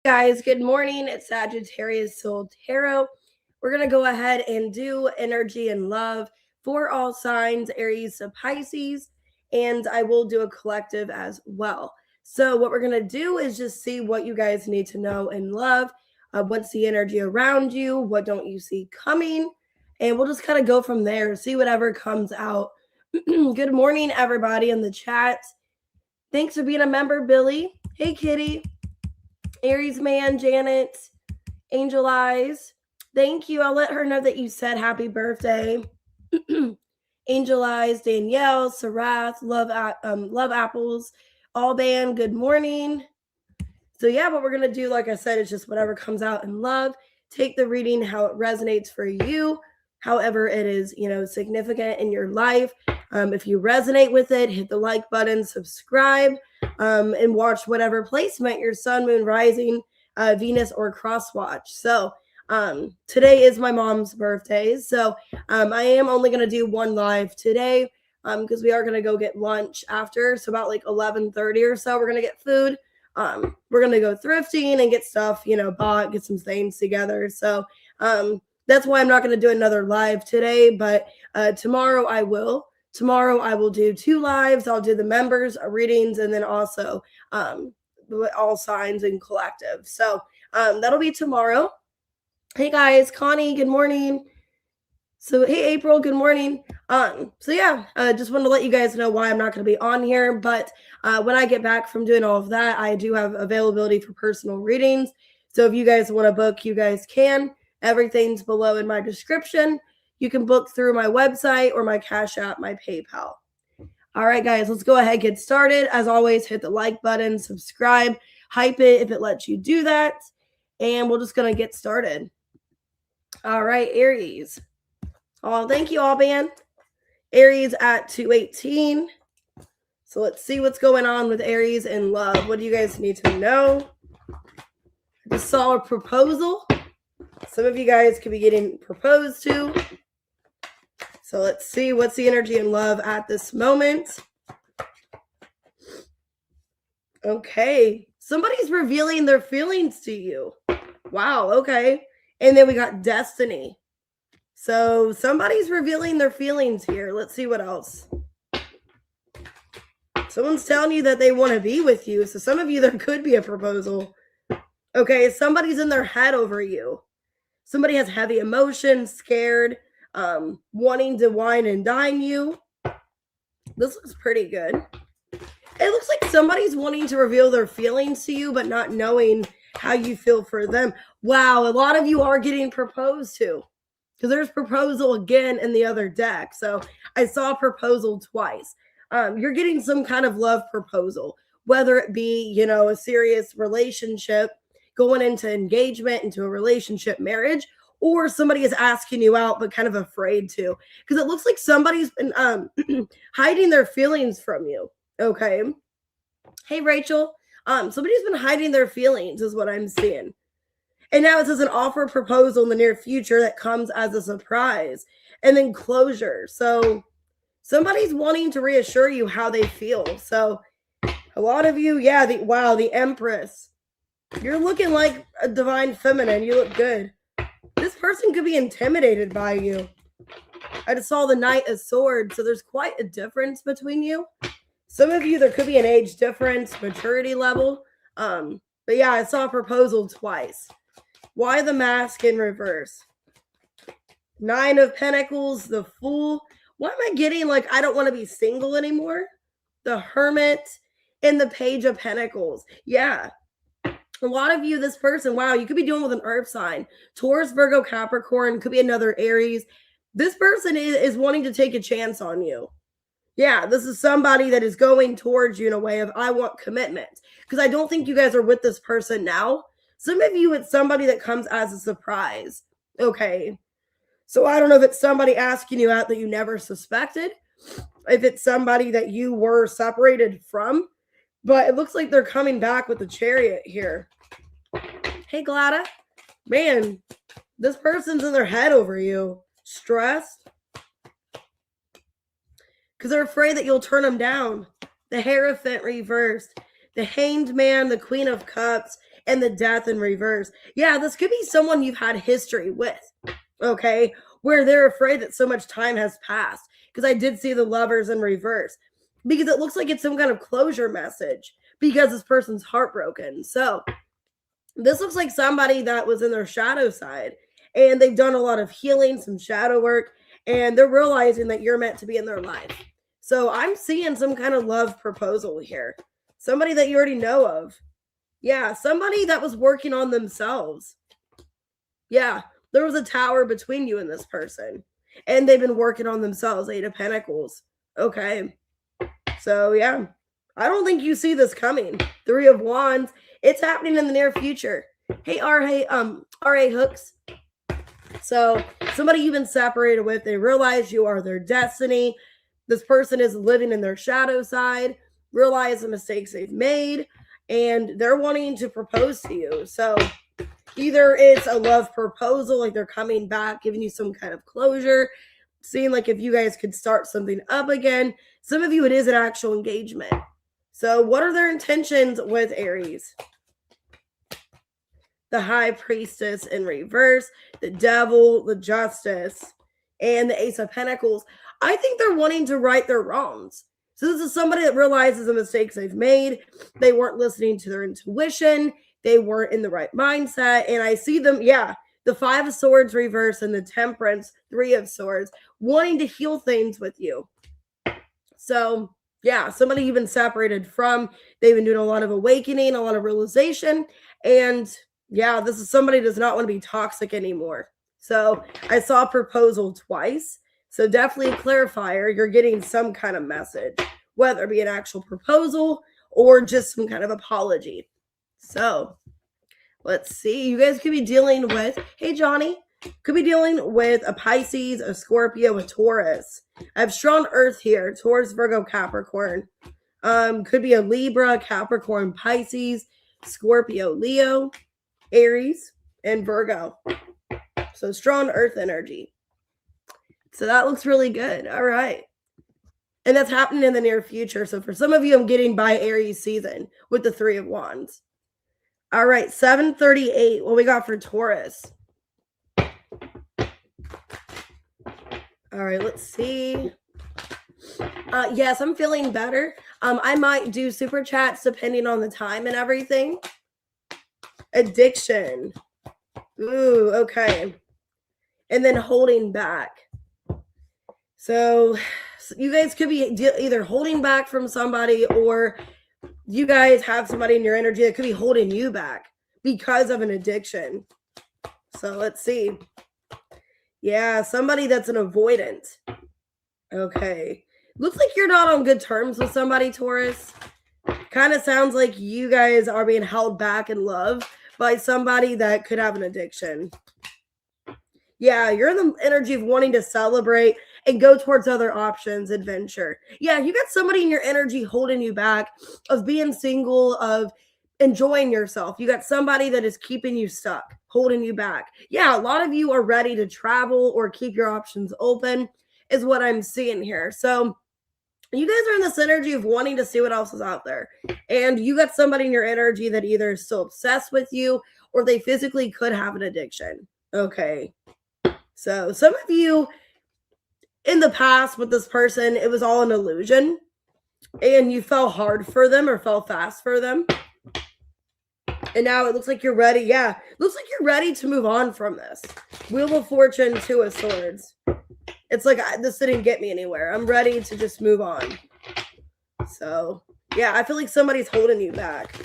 Guys, good morning. It's Sagittarius Soul Tarot. We're going to go ahead and do energy and love for all signs, Aries to Pisces, and I will do a collective as well. So what we're going to do is just see what you guys need to know and love. What's the energy around you? What don't you see coming? And we'll just kind of go from there, see whatever comes out. Good morning, everybody in the chat. Thanks for being a member, Billy. Hey, Kitty. Aries Man, Janet, Angel Eyes. Thank you. I'll let her know that you said happy birthday. Angel Eyes, Danielle, Sarath, Love Apples, All Band, good morning. So yeah, what we're going to do, like I said, is just whatever comes out in love. Take the reading how it resonates for you, however it is, significant in your life. If you resonate with it, hit the like button, subscribe, and watch whatever placement your sun, moon, rising, Venus, or cross watch. So today is my mom's birthday. So I am only going to do one live today because we are going to go get lunch after. So about like 11:30 or so, we're going to get food. We're going to go thrifting and get stuff, bought, get some things together. So that's why I'm not going to do another live today, but tomorrow I will. Tomorrow I will do 2 lives. I'll do the members readings and then also all signs and collective. So that'll be tomorrow. Hey guys, Connie, good morning. So hey April, good morning. So yeah, just wanted to let you guys know why I'm not going to be on here, but when I get back from doing all of that, I do have availability for personal readings. So if you guys want to book, you guys can. Everything's below in my description. You can book through my website or my Cash App, my PayPal. All right, guys, let's go ahead and get started. As always, hit the like button, subscribe, hype it if it lets you do that. And we're just going to get started. All right, Aries. Oh, thank you, Alban. Aries at 218. So let's see what's going on with Aries in love. What do you guys need to know? I just saw a proposal. Some of you guys could be getting proposed to. So let's see what's the energy in love at this moment. Okay. Somebody's revealing their feelings to you. Wow. Okay. And then we got destiny. So somebody's revealing their feelings here. Let's see what else. Someone's telling you that they want to be with you. So some of you, there could be a proposal. Okay. Somebody's in their head over you. Somebody has heavy emotions, scared, wanting to wine and dine you. This looks pretty good. It looks like somebody's wanting to reveal their feelings to you, but not knowing how you feel for them. Wow, a lot of you are getting proposed to. Because there's proposal again in the other deck. So I saw proposal twice. You're getting some kind of love proposal, whether it be, a serious relationship, going into engagement, into a relationship, marriage, or somebody is asking you out but kind of afraid to, because it looks like somebody's been hiding their feelings from you. Okay. Hey Rachel, somebody's been hiding their feelings is what I'm seeing, and now it says an offer proposal in the near future that comes as a surprise, and then closure. So somebody's wanting to reassure you how they feel. So a lot of you, the Empress. You're looking like a divine feminine. You look good. This person could be intimidated by you. I just saw the Knight of Swords, so there's quite a difference between you. Some of you, there could be an age difference, maturity level. But yeah, I saw a proposal twice. Why the Mask in reverse? 9 of Pentacles, the Fool. Why am I getting like I don't want to be single anymore? The Hermit and the Page of Pentacles. Yeah. A lot of you, this person, wow, you could be dealing with an earth sign. Taurus, Virgo, Capricorn, could be another Aries. This person is wanting to take a chance on you. Yeah, this is somebody that is going towards you in a way of, I want commitment. Because I don't think you guys are with this person now. Some of you, it's somebody that comes as a surprise. Okay. So I don't know if it's somebody asking you out that you never suspected. If it's somebody that you were separated from. But it looks like they're coming back with the Chariot here. Hey, Glada. Man, this person's in their head over you. Stressed. Because they're afraid that you'll turn them down. The Hierophant reversed. The Hanged Man, the Queen of Cups, and the Death in reverse. Yeah, this could be someone you've had history with, okay, where they're afraid that so much time has passed. Because I did see the Lovers in reverse, because it looks like it's some kind of closure message because this person's heartbroken. So this looks like somebody that was in their shadow side, and they've done a lot of healing, some shadow work, and they're realizing that you're meant to be in their life. So I'm seeing some kind of love proposal here. Somebody that you already know of. Yeah, somebody that was working on themselves. Yeah, there was a tower between you and this person, and they've been working on themselves. 8 of Pentacles. Okay. So, yeah, I don't think you see this coming. 3 of Wands. It's happening in the near future. Hey, R.A. Hooks. So somebody you've been separated with, they realize you are their destiny. This person is living in their shadow side, realize the mistakes they've made, and they're wanting to propose to you. So either it's a love proposal, like they're coming back, giving you some kind of closure, seeing like if you guys could start something up again. Some of you, it is an actual engagement. So what are their intentions with Aries? The High Priestess in reverse, the Devil, the Justice, and the Ace of Pentacles. I think they're wanting to right their wrongs. So this is somebody that realizes the mistakes they've made. They weren't listening to their intuition. They weren't in the right mindset. And I see them, yeah, the 5 of Swords reverse and the Temperance, 3 of Swords, wanting to heal things with you. So, yeah, somebody you've been separated from. They've been doing a lot of awakening, a lot of realization. And yeah, this is somebody who does not want to be toxic anymore. So I saw proposal twice. So definitely a clarifier. You're getting some kind of message, whether it be an actual proposal or just some kind of apology. So let's see. You guys could be dealing with, hey, Johnny, could be dealing with a Pisces, a Scorpio, a Taurus. I have strong earth here. Taurus, Virgo, Capricorn. Could be a Libra, Capricorn, Pisces, Scorpio, Leo, Aries, and Virgo. So strong earth energy. So that looks really good. All right. And that's happening in the near future. So for some of you, I'm getting by Aries season with the 3 of Wands. All right. 738. What we got for Taurus? All right. Let's see. Yes, I'm feeling better. I might do super chats depending on the time and everything. Addiction. Ooh, okay. And then holding back. So you guys could be either holding back from somebody, or you guys have somebody in your energy that could be holding you back because of an addiction. So let's see. Yeah, somebody that's an avoidant. Okay. Looks like you're not on good terms with somebody, Taurus. Kind of sounds like you guys are being held back in love by somebody that could have an addiction. Yeah, you're in the energy of wanting to celebrate and go towards other options, adventure. Yeah, you got somebody in your energy holding you back, of being single, of enjoying yourself. You got somebody that is keeping you stuck, holding you back. Yeah, a lot of you are ready to travel or keep your options open, is what I'm seeing here. So you guys are in this energy of wanting to see what else is out there. And you got somebody in your energy that either is still obsessed with you, or they physically could have an addiction. Okay. So some of you in the past with this person, it was all an illusion, and you fell hard for them or fell fast for them. And now it looks like you're ready. Yeah, looks like you're ready to move on from this. Wheel of Fortune, 2 of Swords. It's like, this didn't get me anywhere. I'm ready to just move on. So, yeah, I feel like somebody's holding you back.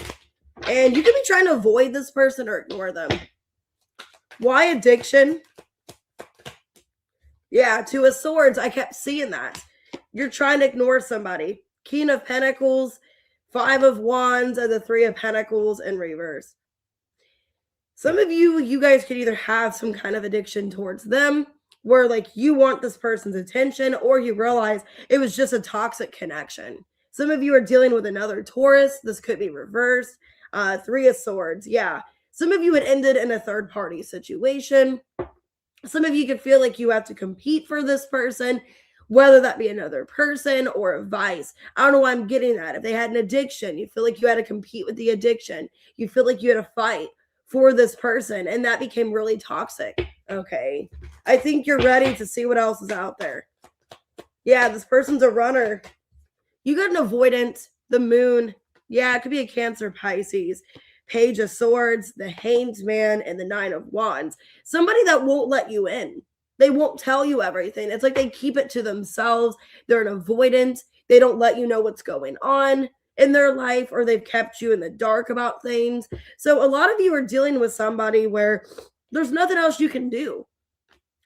And you could be trying to avoid this person or ignore them. Why addiction? Yeah, 2 of Swords. I kept seeing that. You're trying to ignore somebody. King of Pentacles, 5 of Wands, and the 3 of Pentacles in reverse. Some of you guys could either have some kind of addiction towards them, where like you want this person's attention, or you realize it was just a toxic connection. Some of you are dealing with another Taurus. This could be reversed. 3 of Swords. Yeah. Some of you had ended in a third party situation. Some of you could feel like you have to compete for this person, whether that be another person or a vice. I don't know why I'm getting that. If they had an addiction, you feel like you had to compete with the addiction. You feel like you had to fight for this person, and that became really toxic. Okay. I think you're ready to see what else is out there. Yeah, this person's a runner. You got an avoidant, the moon. Yeah, it could be a Cancer, Pisces, Page of Swords, the Hanged Man, and the Nine of Wands. Somebody that won't let you in. They won't tell you everything. It's like they keep it to themselves. They're an avoidant. They don't let you know what's going on in their life, or they've kept you in the dark about things. So a lot of you are dealing with somebody where there's nothing else you can do.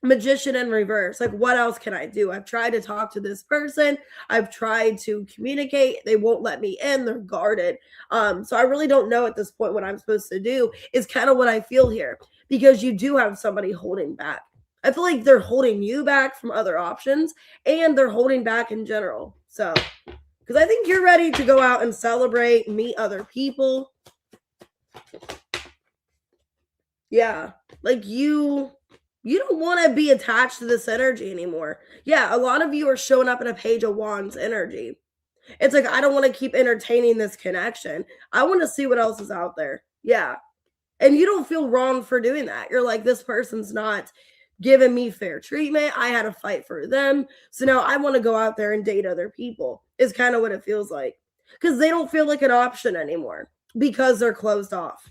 Magician in reverse. Like, what else can I do? I've tried to talk to this person. I've tried to communicate. They won't let me in. They're guarded. So I really don't know at this point what I'm supposed to do, is kind of what I feel here, because you do have somebody holding back. I feel like they're holding you back from other options, and they're holding back in general. So, because I think you're ready to go out and celebrate, meet other people. Yeah, like you don't want to be attached to this energy anymore. Yeah, a lot of you are showing up in a Page of Wands energy. It's like, I don't want to keep entertaining this connection. I want to see what else is out there. Yeah. And you don't feel wrong for doing that. You're like, this person's not giving me fair treatment. I had to fight for them. So now I want to go out there and date other people, is kind of what it feels like. Because they don't feel like an option anymore, because they're closed off.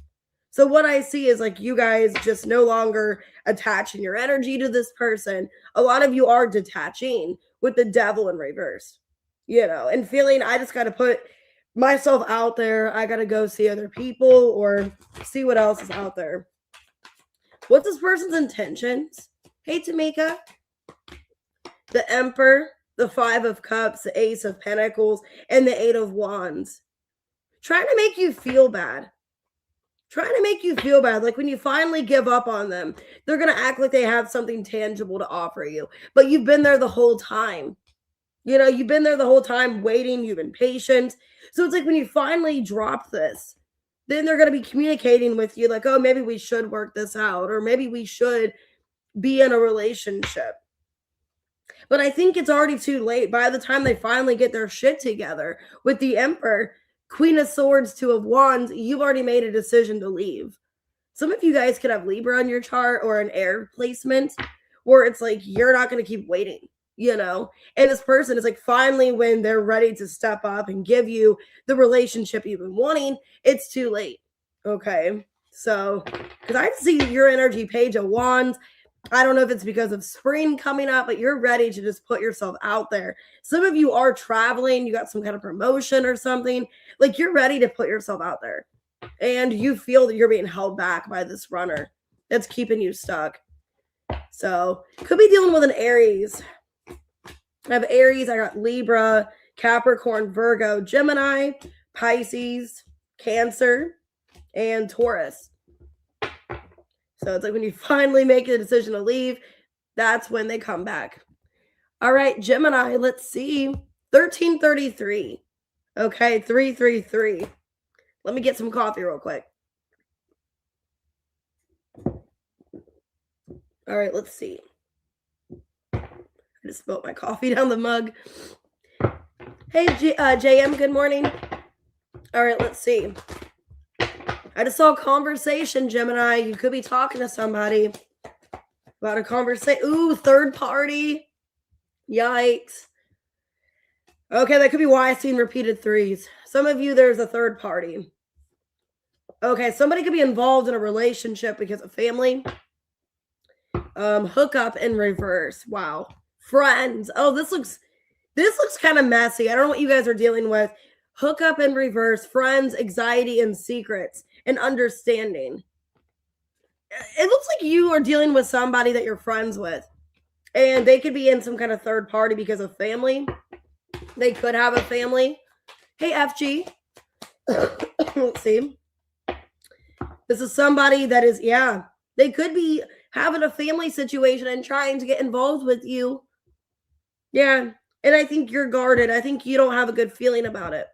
So what I see is like you guys just no longer attaching your energy to this person. A lot of you are detaching with the Devil in reverse, and feeling, I just got to put myself out there. I got to go see other people or see what else is out there. What's this person's intentions? Hey, Tamika. The Emperor, the Five of Cups, the Ace of Pentacles, and the Eight of Wands. Trying to make you feel bad. Like when you finally give up on them, they're going to act like they have something tangible to offer you. But you've been there the whole time. You've been there the whole time waiting. You've been patient. So it's like when you finally drop this, then they're going to be communicating with you like, oh, maybe we should work this out, or maybe we should be in a relationship. But I think it's already too late. By the time they finally get their shit together with the Emperor, Queen of Swords, Two of Wands, you've already made a decision to leave. Some of you guys could have Libra on your chart, or an air placement, where it's like you're not going to keep waiting, and this person is like, finally, when they're ready to step up and give you the relationship you've been wanting, it's too late. Okay, so because I see your energy, Page of Wands. I don't know if it's because of spring coming up, but you're ready to just put yourself out there. Some of you are traveling. You got some kind of promotion or something. Like, you're ready to put yourself out there. And you feel that you're being held back by this runner that's keeping you stuck. So, could be dealing with an Aries. I have Aries. I got Libra, Capricorn, Virgo, Gemini, Pisces, Cancer, and Taurus. So it's like when you finally make a decision to leave, that's when they come back. All right, Gemini, let's see. 1333. Okay, 333. Let me get some coffee real quick. All right, let's see. I just spilled my coffee down the mug. Hey, JM, good morning. All right, let's see. I just saw a conversation, Gemini. You could be talking to somebody about a conversation. Ooh, third party. Yikes. Okay, that could be why I seen repeated threes. Some of you, there's a third party. Okay, somebody could be involved in a relationship because of family. Hookup in reverse. Wow. Friends. Oh, this looks kind of messy. I don't know what you guys are dealing with. Hookup in reverse. Friends, anxiety, and secrets. And understanding. It looks like you are dealing with somebody that you're friends with, and they could be in some kind of third party because of family. They could have a family. Hey, FG. Let's see. This is somebody that is, they could be having a family situation and trying to get involved with you. Yeah, and I think you're guarded. I think you don't have a good feeling about it.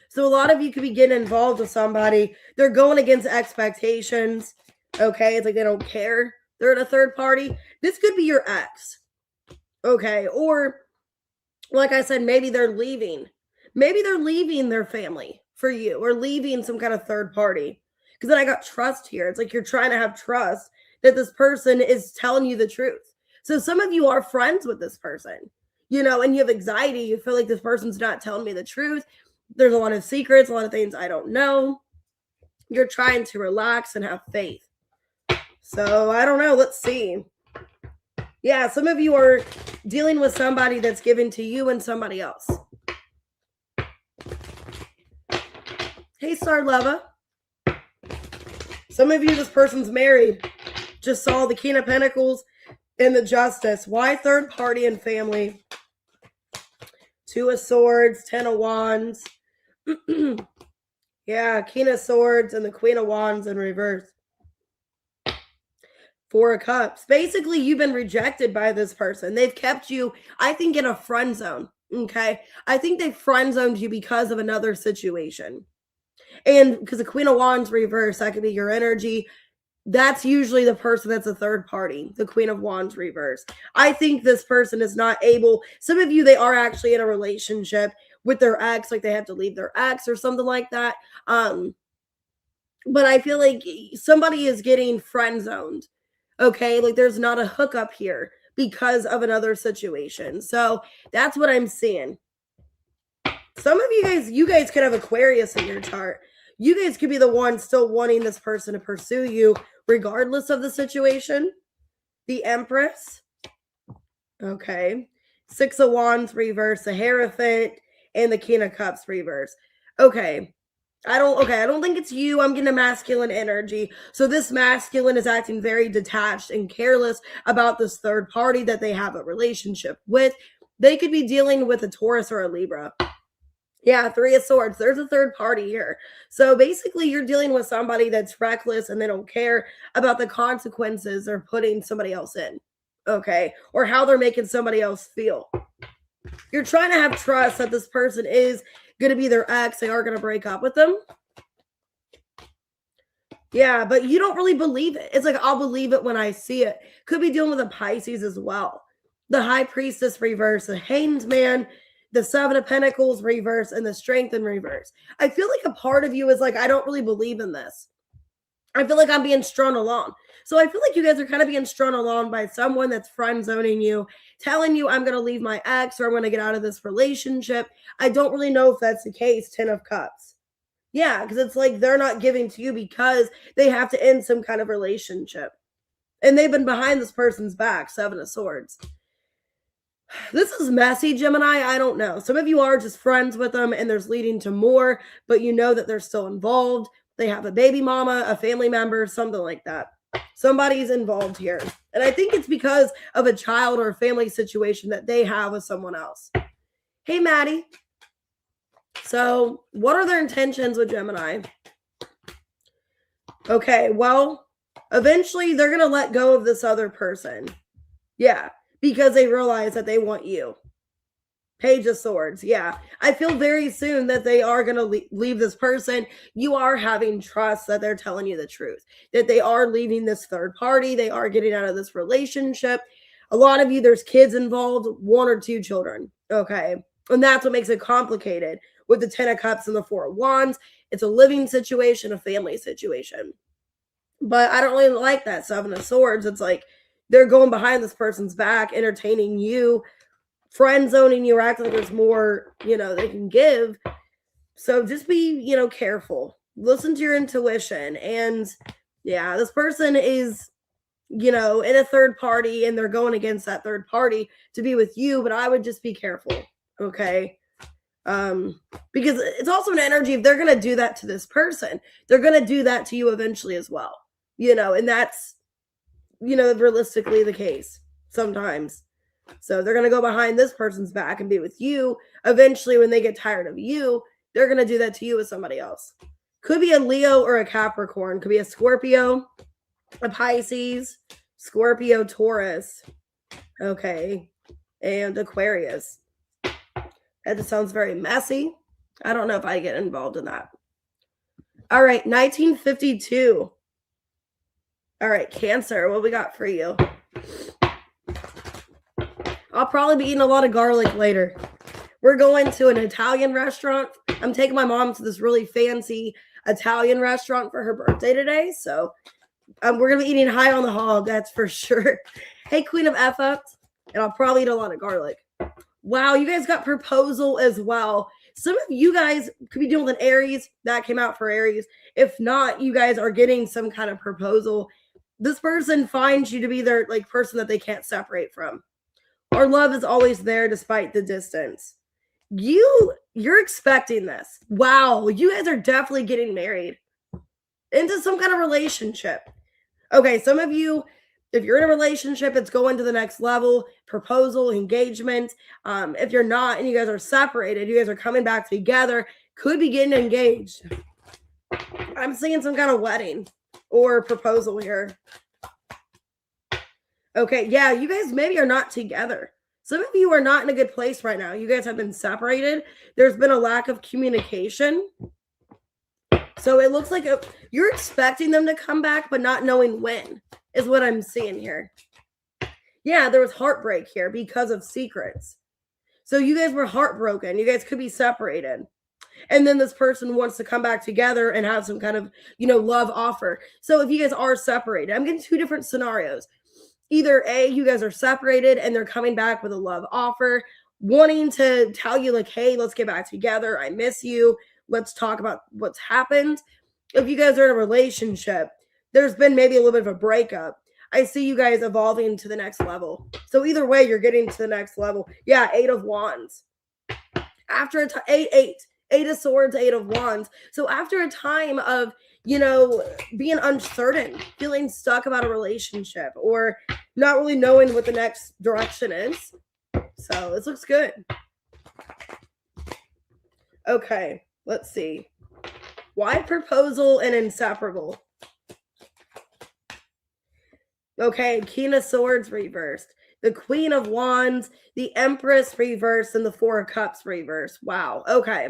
So a lot of you could be getting involved with somebody. They're going against expectations. Okay, it's like they don't care. They're in a third party. This could be your ex. Okay, or like I said, maybe they're leaving. Maybe they're leaving their family for you or leaving some kind of third party. Because then I got trust here. It's like you're trying to have trust that this person is telling you the truth. So some of you are friends with this person, you know, and you have anxiety. You feel like this person's not telling me the truth. There's a lot of secrets, a lot of things I don't know. You're trying to relax and have faith. So I don't know. Let's see. Yeah, some of you are dealing with somebody that's given to you and somebody else. Hey, Star Leva. Some of you, this person's married. Just saw the King of Pentacles and the Justice. Why third party and family? Two of Swords, Ten of Wands. Yeah, King of Swords and the Queen of Wands in reverse. Four of Cups. Basically, you've been rejected by this person. They've kept you, I think, in a friend zone. Okay? I think they friend zoned you because of another situation. And because the Queen of Wands reverse, that could be your energy. That's usually the person that's a third party, the Queen of Wands reverse. I think this person is not able, some of you, they are actually in a relationship with their ex, like they have to leave their ex or something like that. But I feel like somebody is getting friend zoned. Okay, like there's not a hookup here because of another situation. So that's what I'm seeing. Some of you guys could have Aquarius in your chart. You guys could be the one still wanting this person to pursue you regardless of the situation. The Empress. Okay. Six of Wands reverse, the Hierophant, and the King of Cups reverse. Okay. I don't think it's you. I'm getting a masculine energy. So this masculine is acting very detached and careless about this third party that they have a relationship with. They could be dealing with a Taurus or a Libra. Yeah, Three of Swords. There's a third party here. So basically, you're dealing with somebody that's reckless and they don't care about the consequences they're putting somebody else in. Okay. Or how they're making somebody else feel. You're trying to have trust that this person is going to be their ex. They are going to break up with them. Yeah, but you don't really believe it. It's like, I'll believe it when I see it. Could be dealing with a Pisces as well. The High Priestess reverse, the Hanged Man, the Seven of Pentacles reverse, and the Strength in reverse. I feel like a part of you is like, I don't really believe in this. I feel like I'm being strung along. So I feel like you guys are kind of being strung along by someone that's friend zoning you, telling you I'm going to leave my ex or I'm going to get out of this relationship. I don't really know if that's the case. 10 of Cups. Yeah, because it's like they're not giving to you because they have to end some kind of relationship. And they've been behind this person's back. 7 of Swords. This is messy, Gemini. I don't know. Some of you are just friends with them and there's leading to more, but you know that they're still involved. They have a baby mama, a family member, something like that. Somebody's involved here. And I think it's because of a child or a family situation that they have with someone else. Hey, Maddie. So what are their intentions with Gemini? Okay, well, eventually they're going to let go of this other person. Yeah, because they realize that they want you. Page of Swords. Yeah, I feel very soon that they are going to leave this person. You are having trust that they're telling you the truth, that they are leaving this third party. They are getting out of this relationship. A lot of you, there's kids involved, 1 or 2 children. Okay. And that's what makes it complicated with the 10 of Cups and the 4 of Wands. It's a living situation, a family situation. But I don't really like that 7 of Swords. It's like they're going behind this person's back, entertaining you, friend zoning you, acting like there's more, they can give. So just be, careful. Listen to your intuition. And yeah, this person is, in a third party and they're going against that third party to be with you. But I would just be careful. Okay. Because it's also an energy. If they're going to do that to this person, they're going to do that to you eventually as well. And that's, realistically the case sometimes. So they're going to go behind this person's back and be with you. Eventually, when they get tired of you, they're going to do that to you with somebody else. Could be a Leo or a Capricorn. Could be a Scorpio, a Pisces, Scorpio, Taurus. Okay. And Aquarius. That just sounds very messy. I don't know if I get involved in that. All right. 1952. All right. Cancer. What we got for you? I'll probably be eating a lot of garlic later. We're going to an Italian restaurant. I'm taking my mom to this really fancy Italian restaurant for her birthday today. So we're going to be eating high on the hog, that's for sure. Hey, Queen of F-ups. And I'll probably eat a lot of garlic. Wow, you guys got proposal as well. Some of you guys could be dealing with an Aries. That came out for Aries. If not, you guys are getting some kind of proposal. This person finds you to be their like person that they can't separate from. Our love is always there despite the distance. You're expecting this. Wow, you guys are definitely getting married into some kind of relationship. Okay, some of you, if you're in a relationship, it's going to the next level, proposal, engagement. If you're not and you guys are separated, you guys are coming back together, could be getting engaged. I'm seeing some kind of wedding or proposal here. Okay, yeah, you guys maybe are not together. Some of you are not in a good place right now. You guys have been separated. There's been a lack of communication. So it looks like you're expecting them to come back, but not knowing when is what I'm seeing here. Yeah, there was heartbreak here because of secrets. So you guys were heartbroken. You guys could be separated. And then this person wants to come back together and have some kind of, love offer. So if you guys are separated, I'm getting two different scenarios. Either A, you guys are separated and they're coming back with a love offer, wanting to tell you like, hey, let's get back together. I miss you. Let's talk about what's happened. If you guys are in a relationship, there's been maybe a little bit of a breakup. I see you guys evolving to the next level. So either way, you're getting to the next level. Yeah, 8 of Wands. After Eight of Swords, 8 of Wands. So after a time of, being uncertain, feeling stuck about a relationship or not really knowing what the next direction is. So this looks good. Okay, let's see. Why proposal and inseparable? Okay, King of Swords reversed. The Queen of Wands, the Empress reversed, and the Four of Cups reversed. Wow, okay.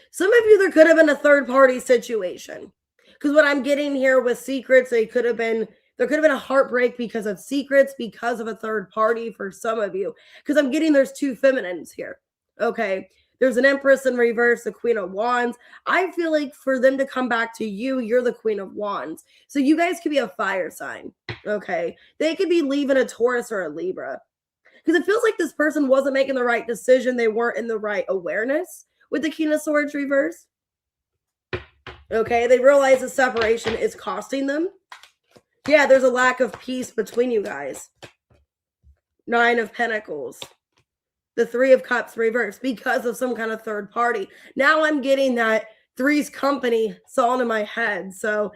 Some of you, there could have been a third-party situation. Because what I'm getting here with secrets, there could have been a heartbreak because of secrets, because of a third party for some of you. Because I'm getting there's two feminines here. Okay, there's an Empress in reverse, the Queen of Wands. I feel like for them to come back to you, you're the Queen of Wands. So you guys could be a fire sign. Okay, they could be leaving a Taurus or a Libra. Because it feels like this person wasn't making the right decision. They weren't in the right awareness with the King of Swords reverse. Okay, they realize the separation is costing them. Yeah, there's a lack of peace between you guys. 9 of Pentacles. The 3 of Cups reversed because of some kind of third party. Now I'm getting that Three's Company song in my head. So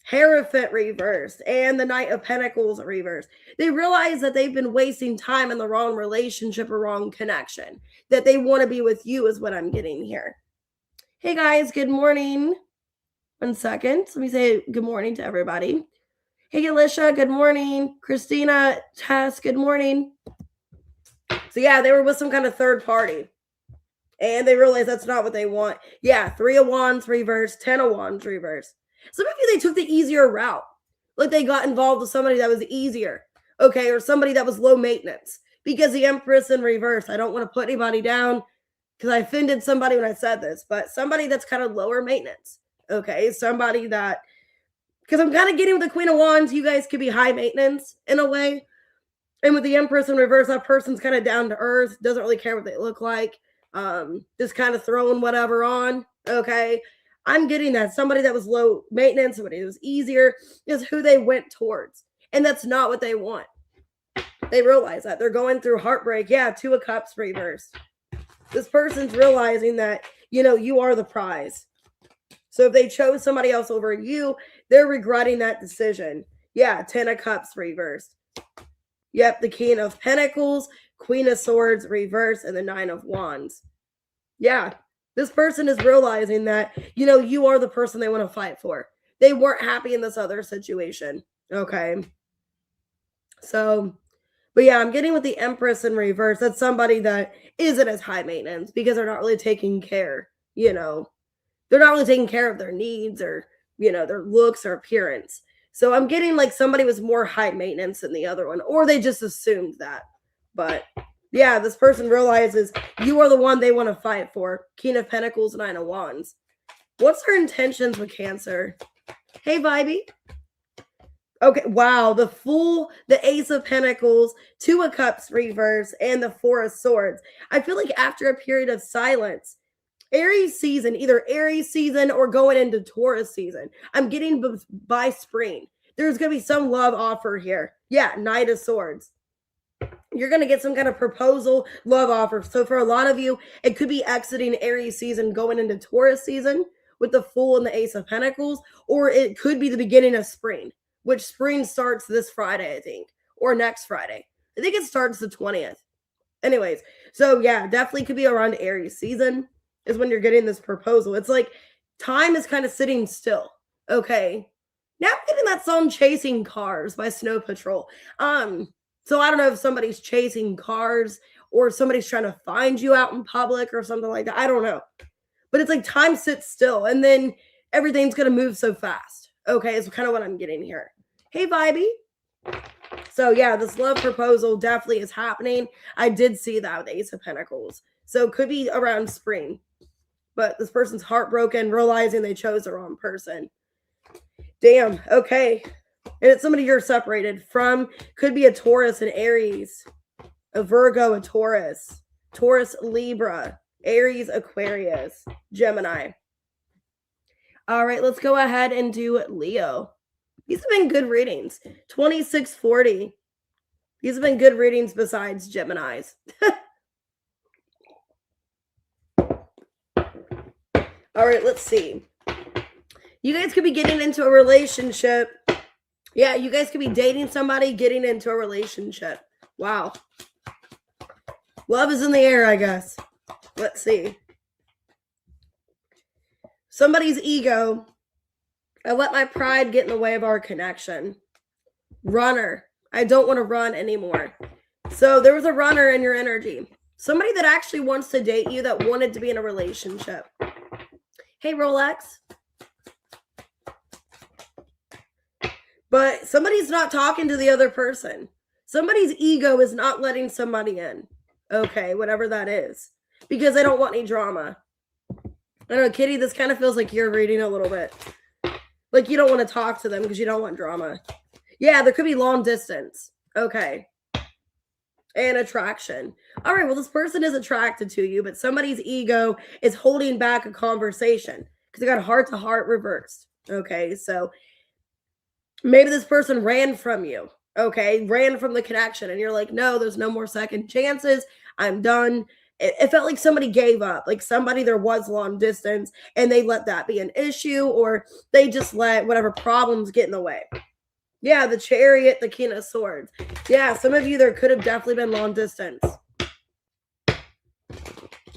Hierophant reversed and the Knight of Pentacles reversed. They realize that they've been wasting time in the wrong relationship or wrong connection. That they want to be with you is what I'm getting here. Hey guys, good morning. 1 second. Let me say good morning to everybody. Hey Alicia, good morning. Christina, Tess, good morning. So yeah, they were with some kind of third party. And they realized that's not what they want. Yeah, 3 of Wands reversed, 10 of Wands reversed. Some of you, they took the easier route. Like they got involved with somebody that was easier. Okay, or somebody that was low maintenance. Because the Empress in reverse, I don't want to put anybody down because I offended somebody when I said this, but somebody that's kind of lower maintenance. Okay, somebody that, because I'm kind of getting with the Queen of Wands, you guys could be high maintenance in a way. And with the Empress in reverse, that person's kind of down to earth, doesn't really care what they look like, just kind of throwing whatever on. Okay, I'm getting that somebody that was low maintenance, somebody that was easier, is who they went towards. And that's not what they want. They realize that they're going through heartbreak. Yeah, 2 of Cups reversed. This person's realizing that, you are the prize. So if they chose somebody else over you, they're regretting that decision. Yeah, 10 of Cups reversed. Yep, the King of Pentacles, Queen of Swords reversed, and the 9 of Wands. Yeah, this person is realizing that, you are the person they want to fight for. They weren't happy in this other situation. Okay. So, but yeah, I'm getting with the Empress in reverse. That's somebody that isn't as high maintenance because they're not really taking care, they're not really taking care of their needs or, their looks or appearance. So I'm getting like somebody was more high maintenance than the other one, or they just assumed that. But Yeah, this person realizes you are the one they want to fight for. King of Pentacles, Nine of Wands. What's their intentions with Cancer? Hey, Vibey. Okay, wow. The Ace of Pentacles, Two of Cups reverse, and the Four of Swords. I feel like after a period of silence, Aries season, either Aries season or going into Taurus season, I'm getting by spring. There's going to be some love offer here. Yeah, Knight of Swords. You're going to get some kind of proposal, love offer. So for a lot of you, it could be exiting Aries season, going into Taurus season with the Fool and the Ace of Pentacles, or it could be the beginning of spring, which spring starts this Friday, I think, or next Friday. I think it starts the 20th. Anyways, so yeah, definitely could be around Aries season is when you're getting this proposal. It's like time is kind of sitting still. Okay. Now I'm getting that song Chasing Cars by Snow Patrol. So I don't know if somebody's chasing cars or somebody's trying to find you out in public or something like that. I don't know. But it's like time sits still and then everything's going to move so fast. Okay, it's kind of what I'm getting here. Hey, Vibey. So yeah, this love proposal definitely is happening. I did see that with Ace of Pentacles. So it could be around spring. But this person's heartbroken, realizing they chose the wrong person. Damn, okay. And it's somebody you're separated from. Could be a Taurus and Aries. A Virgo, a Taurus. Taurus, Libra. Aries, Aquarius. Gemini. All right, let's go ahead and do Leo. These have been good readings. 2640. These have been good readings besides Geminis. All right, let's see. You guys could be getting into a relationship. Yeah, you guys could be dating somebody, getting into a relationship. Wow. Love is in the air, I guess. Let's see. Somebody's ego. I let my pride get in the way of our connection. Runner. I don't want to run anymore. So there was a runner in your energy. Somebody that actually wants to date you, that wanted to be in a relationship. Hey, Rolex. But somebody's not talking to the other person. Somebody's ego is not letting somebody in. Okay, whatever that is. Because they don't want any drama. I don't know, Kitty, this kind of feels like you're reading a little bit. Like you don't want to talk to them because you don't want drama. Yeah, there could be long distance. Okay. And attraction. All right, well, this person is attracted to you, but somebody's ego is holding back a conversation because they got heart-to-heart reversed. Okay, so maybe this person ran from you. Okay, ran from the connection, and you're like, no, there's no more second chances. I'm done. It felt like somebody gave up, like somebody, there was long distance and they let that be an issue, or they just let whatever problems get in the way. Yeah, the Chariot, the King of Swords. Yeah, some of you, there could have definitely been long distance.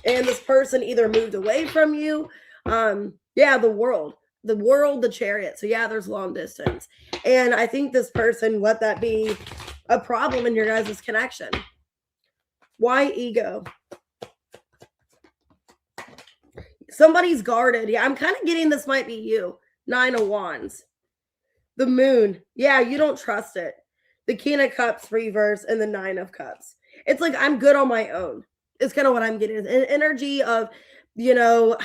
And this person either moved away from you. Yeah, the World, the Chariot. So yeah, there's long distance. And I think this person let that be a problem in your guys' connection. Why ego? Somebody's guarded. Yeah, I'm kind of getting this might be you. 9 of Wands. The Moon. Yeah, you don't trust it. The King of Cups reverse and the 9 of Cups. It's like I'm good on my own. It's kind of what I'm getting. An energy of, you know,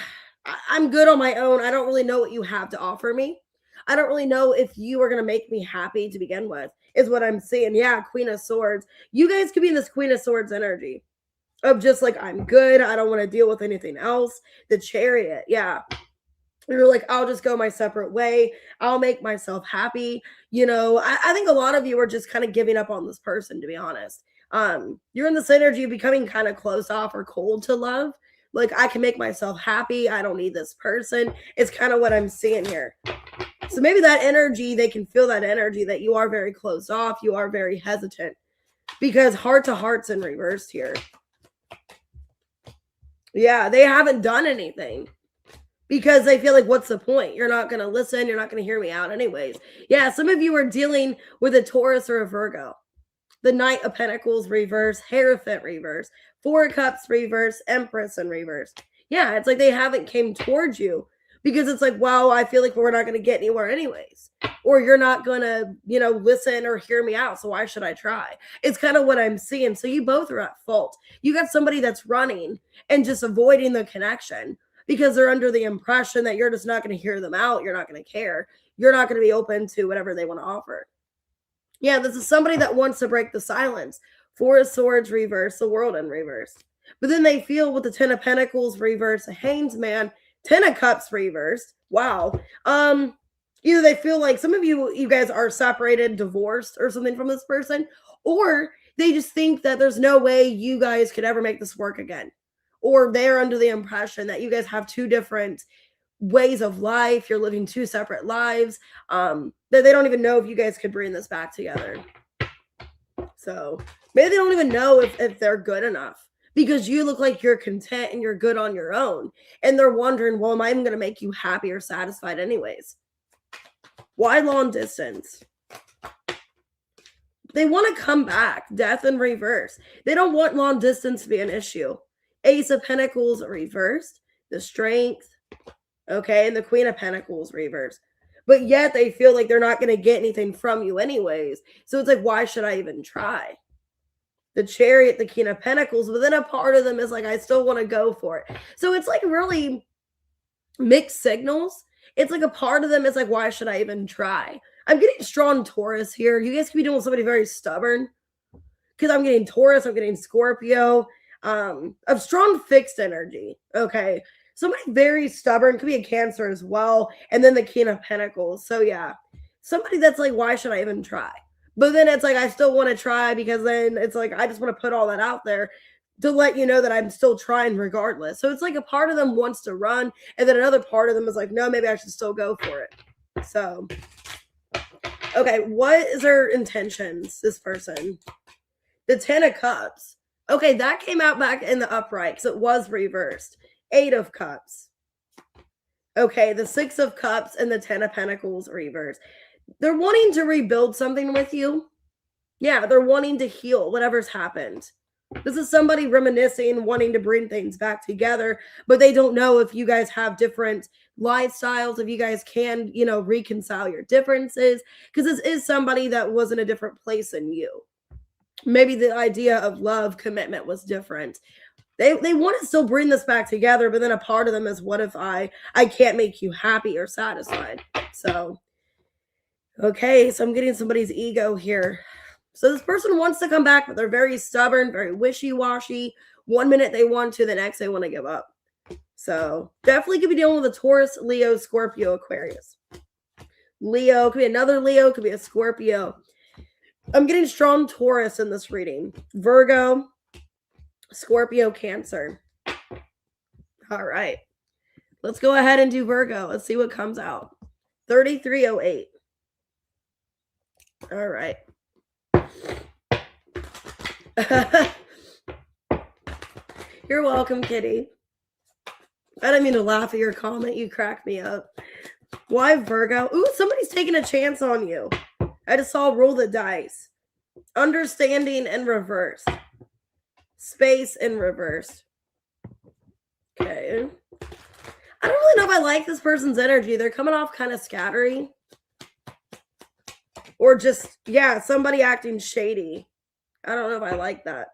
I'm good on my own. I don't really know what you have to offer me. I don't really know if you are going to make me happy to begin with, is what I'm seeing. Yeah, Queen of Swords. You guys could be in this Queen of Swords energy of just like, I'm good. I don't want to deal with anything else. The Chariot. Yeah. You're like, I'll just go my separate way. I'll make myself happy. You know, I think a lot of you are just kind of giving up on this person, to be honest. You're in this energy of becoming kind of closed off or cold to love. Like, I can make myself happy. I don't need this person. It's kind of what I'm seeing here. So maybe that energy, they can feel that energy that you are very closed off. You are very hesitant because heart to heart's in reverse here. Yeah, they haven't done anything because they feel like, what's the point? You're not going to listen. You're not going to hear me out anyways. Yeah, some of you are dealing with a Taurus or a Virgo. The Knight of Pentacles reverse, Hierophant reverse, 4 of Cups reverse, Empress in reverse. Yeah, it's like they haven't came towards you because it's like, wow, I feel like we're not going to get anywhere anyways, or you're not going to, listen or hear me out. So why should I try? It's kind of what I'm seeing. So you both are at fault. You got somebody that's running and just avoiding the connection because they're under the impression that you're just not going to hear them out. You're not going to care. You're not going to be open to whatever they want to offer. Yeah, this is somebody that wants to break the silence. Four of Swords reverse, the World in reverse. But then they feel with the Ten of Pentacles reverse, the Hanged Man, Ten of Cups reversed. Wow. Either they feel like some of you guys are separated, divorced, or something from this person, or they just think that there's no way you guys could ever make this work again. Or they're under the impression that you guys have two different ways of life. You're living two separate lives. That they don't even know if you guys could bring this back together. So maybe they don't even know if they're good enough, because you look like you're content and you're good on your own. And they're wondering, well, am I even going to make you happy or satisfied anyways? Why long distance? They want to come back. Death in reverse. They don't want long distance to be an issue. Ace of Pentacles reversed. The Strength. Okay. And the Queen of Pentacles reversed. But yet they feel like they're not going to get anything from you anyways. So it's like, why should I even try? The Chariot, the King of Pentacles, but then a part of them is like, I still want to go for it. So it's like really mixed signals. It's like a part of them is like, why should I even try? I'm getting strong Taurus here. You guys could be dealing with somebody very stubborn, because I'm getting Taurus, I'm getting Scorpio, of strong fixed energy. Okay. Somebody very stubborn, could be a Cancer as well. And then the King of Pentacles. So yeah, somebody that's like, why should I even try? But then it's like, I still want to try, because then it's like, I just want to put all that out there to let you know that I'm still trying regardless. So it's like a part of them wants to run, and then another part of them is like, no, maybe I should still go for it. So, okay, what is their intentions, this person? The Ten of Cups. Okay, that came out back in the upright because it was reversed. Eight of Cups. Okay, the Six of Cups and the Ten of Pentacles reversed. They're wanting to rebuild something with you. Yeah, they're wanting to heal whatever's happened. This is somebody reminiscing, wanting to bring things back together, but they don't know if you guys have different lifestyles, if you guys can, reconcile your differences, because this is somebody that was in a different place than you. Maybe the idea of love, commitment was different. They want to still bring this back together, but then a part of them is, what if I can't make you happy or satisfied? So, okay, so I'm getting somebody's ego here. So this person wants to come back, but they're very stubborn, very wishy-washy. One minute they want to, the next they want to give up. So definitely could be dealing with a Taurus, Leo, Scorpio, Aquarius. Leo, could be another Leo, could be a Scorpio. I'm getting strong Taurus in this reading. Virgo, Scorpio, Cancer. All right. Let's go ahead and do Virgo. Let's see what comes out. 3308. All right. You're welcome, Kitty. I didn't mean to laugh at your comment. You cracked me up. Why Virgo? Ooh, somebody's taking a chance on you. I just saw roll the dice. Understanding in reverse. Space in reverse. Okay. I don't really know if I like this person's energy. They're coming off kind of scattery. Or just, yeah, somebody acting shady. I don't know if I like that.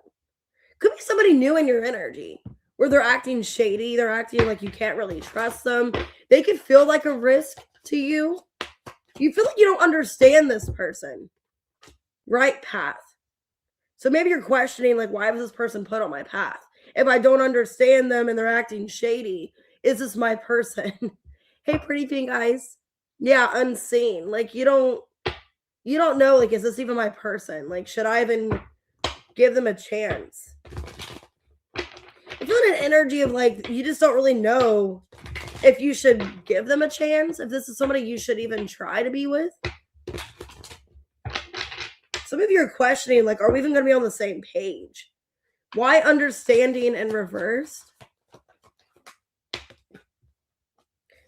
Could be somebody new in your energy, where they're acting shady. They're acting like you can't really trust them. They could feel like a risk to you. You feel like you don't understand this person. Right path. So maybe you're questioning, like, why was this person put on my path? If I don't understand them and they're acting shady, is this my person? Hey, pretty pink eyes. Yeah, unseen. Like, you don't know, like, is this even my person? Like, should I even give them a chance? I feel an energy of, like, you just don't really know if you should give them a chance, if this is somebody you should even try to be with. Some of you are questioning, like, are we even going to be on the same page? Why understanding in reverse?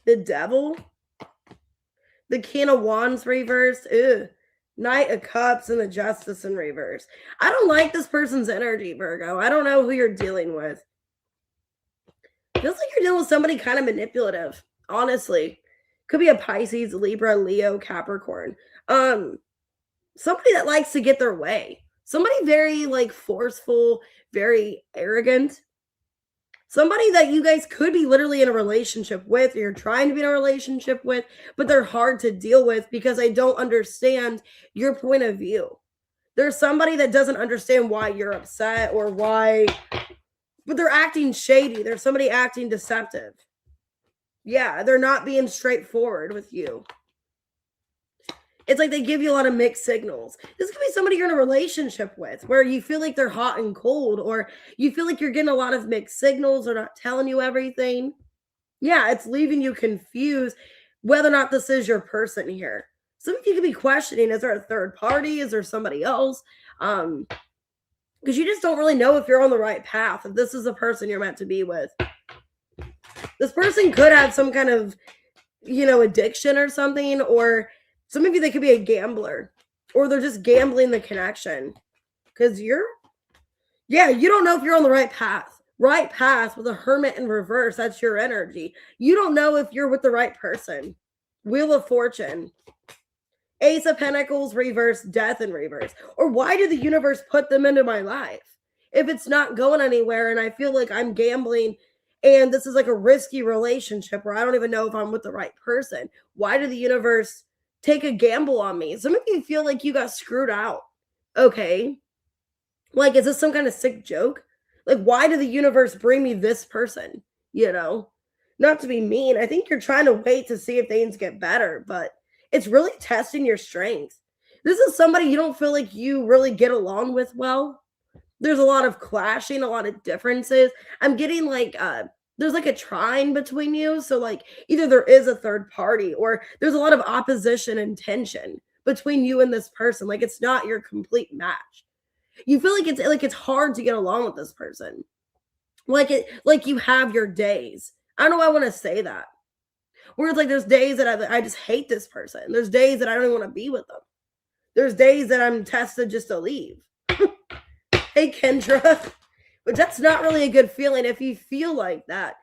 The Devil. The King of Wands reversed. Ew. Knight of Cups and the Justice in reverse. I don't like this person's energy, Virgo. I don't know who you're dealing with. Feels like you're dealing with somebody kind of manipulative. honestly. Could be a Pisces, Libra, Leo, Capricorn. Somebody that likes to get their way. Somebody very like forceful, very arrogant. Somebody that you guys could be literally in a relationship with, or you're trying to be in a relationship with, but they're hard to deal with because they don't understand your point of view. There's somebody that doesn't understand why you're upset or why, but they're acting shady. There's somebody acting deceptive. Yeah, they're not being straightforward with you. It's like they give you a lot of mixed signals. This could be somebody you're in a relationship with where you feel like they're hot and cold, or you feel like you're getting a lot of mixed signals. They're not telling you everything. Yeah, it's leaving you confused whether or not this is your person here. Some of you could be questioning, is there a third party? Is there somebody else? Because you just don't really know if you're on the right path, if this is the person you're meant to be with. This person could have some kind of, addiction or something, or some of you, they could be a gambler, or they're just gambling the connection because you don't know if you're on the right path. Right path with a hermit in reverse. That's your energy. You don't know if you're with the right person. Wheel of Fortune. Ace of Pentacles reverse, death in reverse. Or why did the universe put them into my life? If it's not going anywhere and I feel like I'm gambling and this is like a risky relationship where I don't even know if I'm with the right person, why did the universe take a gamble on me? Some of you feel like you got screwed out. Okay. Like, is this some kind of sick joke? Like, why did the universe bring me this person? Not to be mean. I think you're trying to wait to see if things get better, but it's really testing your strength. This is somebody you don't feel like you really get along with well. There's a lot of clashing, a lot of differences. I'm getting like, there's like a trine between you. So like either there is a third party or there's a lot of opposition and between you and this person. Like it's not your complete match. You feel like it's hard to get along with this person. Like you have your days. I don't know why I want to say that. Where it's like there's days that I just hate this person. There's days that I don't even want to be with them. There's days that I'm tested just to leave. Hey, Kendra. But that's not really a good feeling if you feel like that.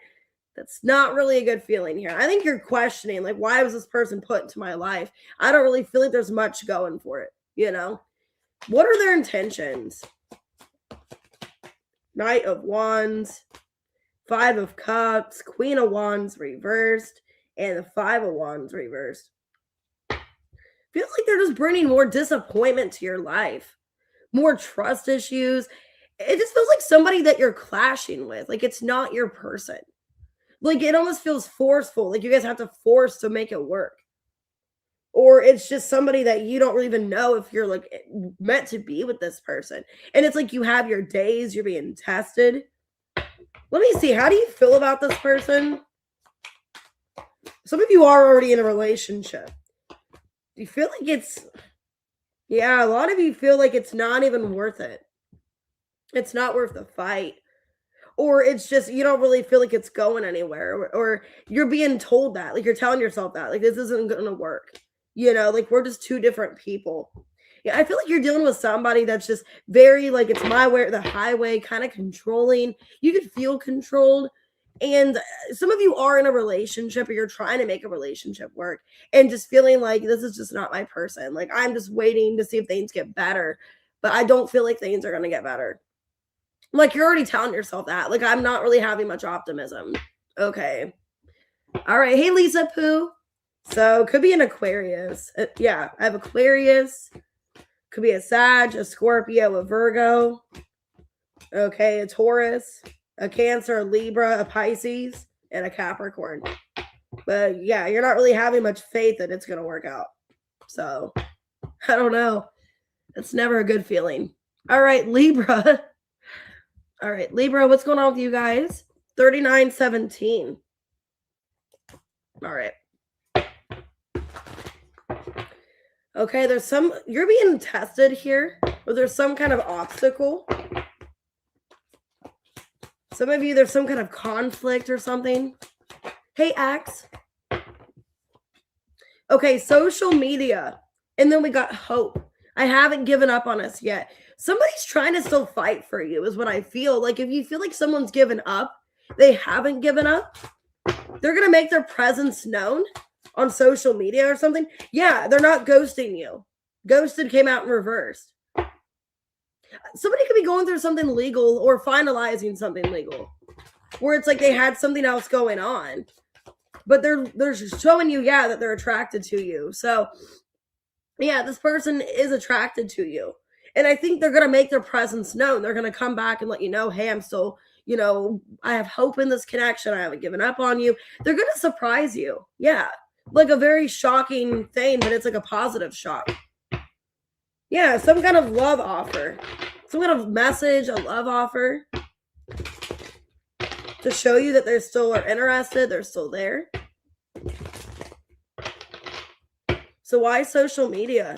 That's not really a good feeling here. I think you're questioning, like, why was this person put into my life? I don't really feel like there's much going for it, What are their intentions? Knight of Wands, Five of Cups, Queen of Wands reversed, and the Five of Wands reversed. Feels like they're just bringing more disappointment to your life, more trust issues. It just feels like somebody that you're clashing with. Like it's not your person. Like it almost feels forceful. Like you guys have to force to make it work. Or it's just somebody that you don't really even know if you're like meant to be with this person. And it's like you have your days, you're being tested. Let me see. How do you feel about this person? Some of you are already in a relationship. Do you feel like a lot of you feel like it's not even worth it. It's not worth the fight. Or it's just, you don't really feel like it's going anywhere. Or you're being told that. Like you're telling yourself that. Like this isn't going to work. Like we're just two different people. Yeah, I feel like you're dealing with somebody that's just very like it's my way or the highway, kind of controlling. You could feel controlled. And some of you are in a relationship or you're trying to make a relationship work and just feeling like this is just not my person. Like I'm just waiting to see if things get better, but I don't feel like things are going to get better. Like you're already telling yourself that. Like I'm not really having much optimism. Okay. All right. Hey, Lisa Pooh. So could be an Aquarius. Yeah, I have Aquarius. Could be a Sag, a Scorpio, a Virgo. Okay, a Taurus, a Cancer, a Libra, a Pisces, and a Capricorn. But yeah, you're not really having much faith that it's going to work out. So I don't know. It's never a good feeling. All right, Libra. All right, Libra, what's going on with you guys? 3917. All right. Okay, you're being tested here, or there's some kind of obstacle. Some of you, there's some kind of conflict or something. Hey, Axe. Okay, social media. And then we got hope. I haven't given up on us yet. Somebody's trying to still fight for you is what I feel. Like if you feel like someone's given up, they haven't given up. They're going to make their presence known on social media or something. Yeah, they're not ghosting you. Ghosted came out in reverse. Somebody could be going through something legal or finalizing something legal where it's like they had something else going on. But they're showing you, yeah, that they're attracted to you. So, yeah, this person is attracted to you. And I think they're going to make their presence known. They're going to come back and let you know, hey, I'm still, I have hope in this connection. I haven't given up on you. They're going to surprise you. Yeah. Like a very shocking thing, but it's like a positive shock. Yeah, some kind of love offer. Some kind of message, a love offer. To show you that they still are interested. They're still there. So why social media?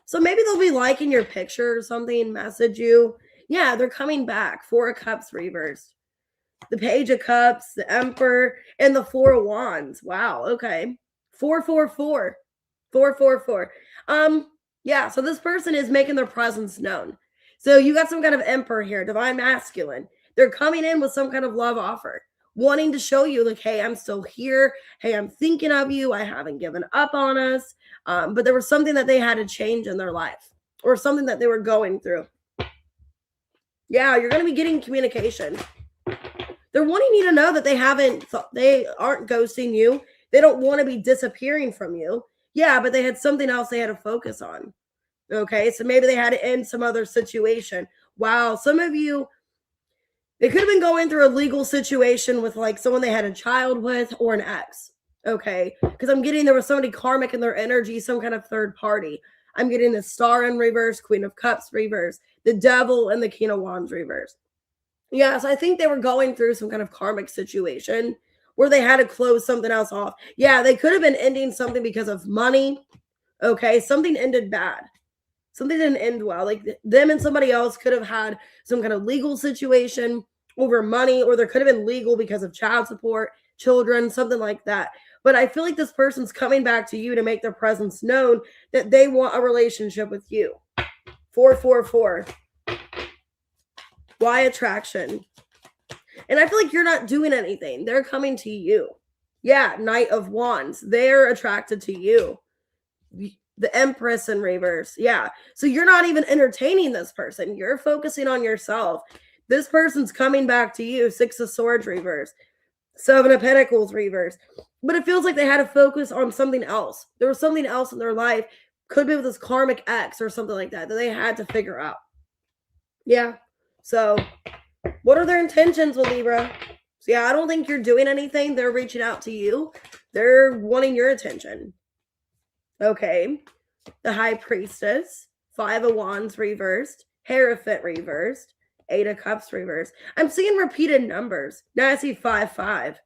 So maybe they'll be liking your picture or something, message you. Yeah, they're coming back. 4 of Cups reversed. The Page of Cups, the Emperor, and the 4 of Wands. Wow, okay. 444. 444. Yeah, so this person is making their presence known. So you got some kind of Emperor here, Divine Masculine. They're coming in with some kind of love offer, wanting to show you like, hey, I'm still here. Hey, I'm thinking of you. I haven't given up on us. But there was something that they had to change in their life or something that they were going through. Yeah, you're going to be getting communication. They're wanting you to know that they aren't ghosting you. They don't want to be disappearing from you. Yeah, but they had something else they had to focus on. Okay, so maybe they had to end some other situation. Wow, some of you, they could have been going through a legal situation with like someone they had a child with or an ex. Okay, because I'm getting there was somebody karmic in their energy, some kind of third party. I'm getting the Star in reverse, Queen of Cups reverse, the Devil and the King of Wands reverse. Yeah, so I think they were going through some kind of karmic situation where they had to close something else off. Yeah, they could have been ending something because of money. Okay, something ended bad. Something didn't end well. Like them and somebody else could have had some kind of legal situation over money, or there could have been legal because of child support, children, something like that. But I feel like this person's coming back to you to make their presence known that they want a relationship with you. 444. Why attraction? And I feel like you're not doing anything. They're coming to you. Yeah, Knight of Wands. They're attracted to you. The Empress in reverse. Yeah. So you're not even entertaining this person. You're focusing on yourself. This person's coming back to you. 6 of Swords reverse. 7 of Pentacles reverse. But it feels like they had to focus on something else. There was something else in their life. Could be with this karmic ex or something like that they had to figure out. Yeah. So what are their intentions with Libra? So yeah, I don't think you're doing anything. They're reaching out to you. They're wanting your attention. Okay. The High Priestess. 5 of Wands reversed. Hierophant reversed. 8 of Cups reversed. I'm seeing repeated numbers. Now I see 5-5.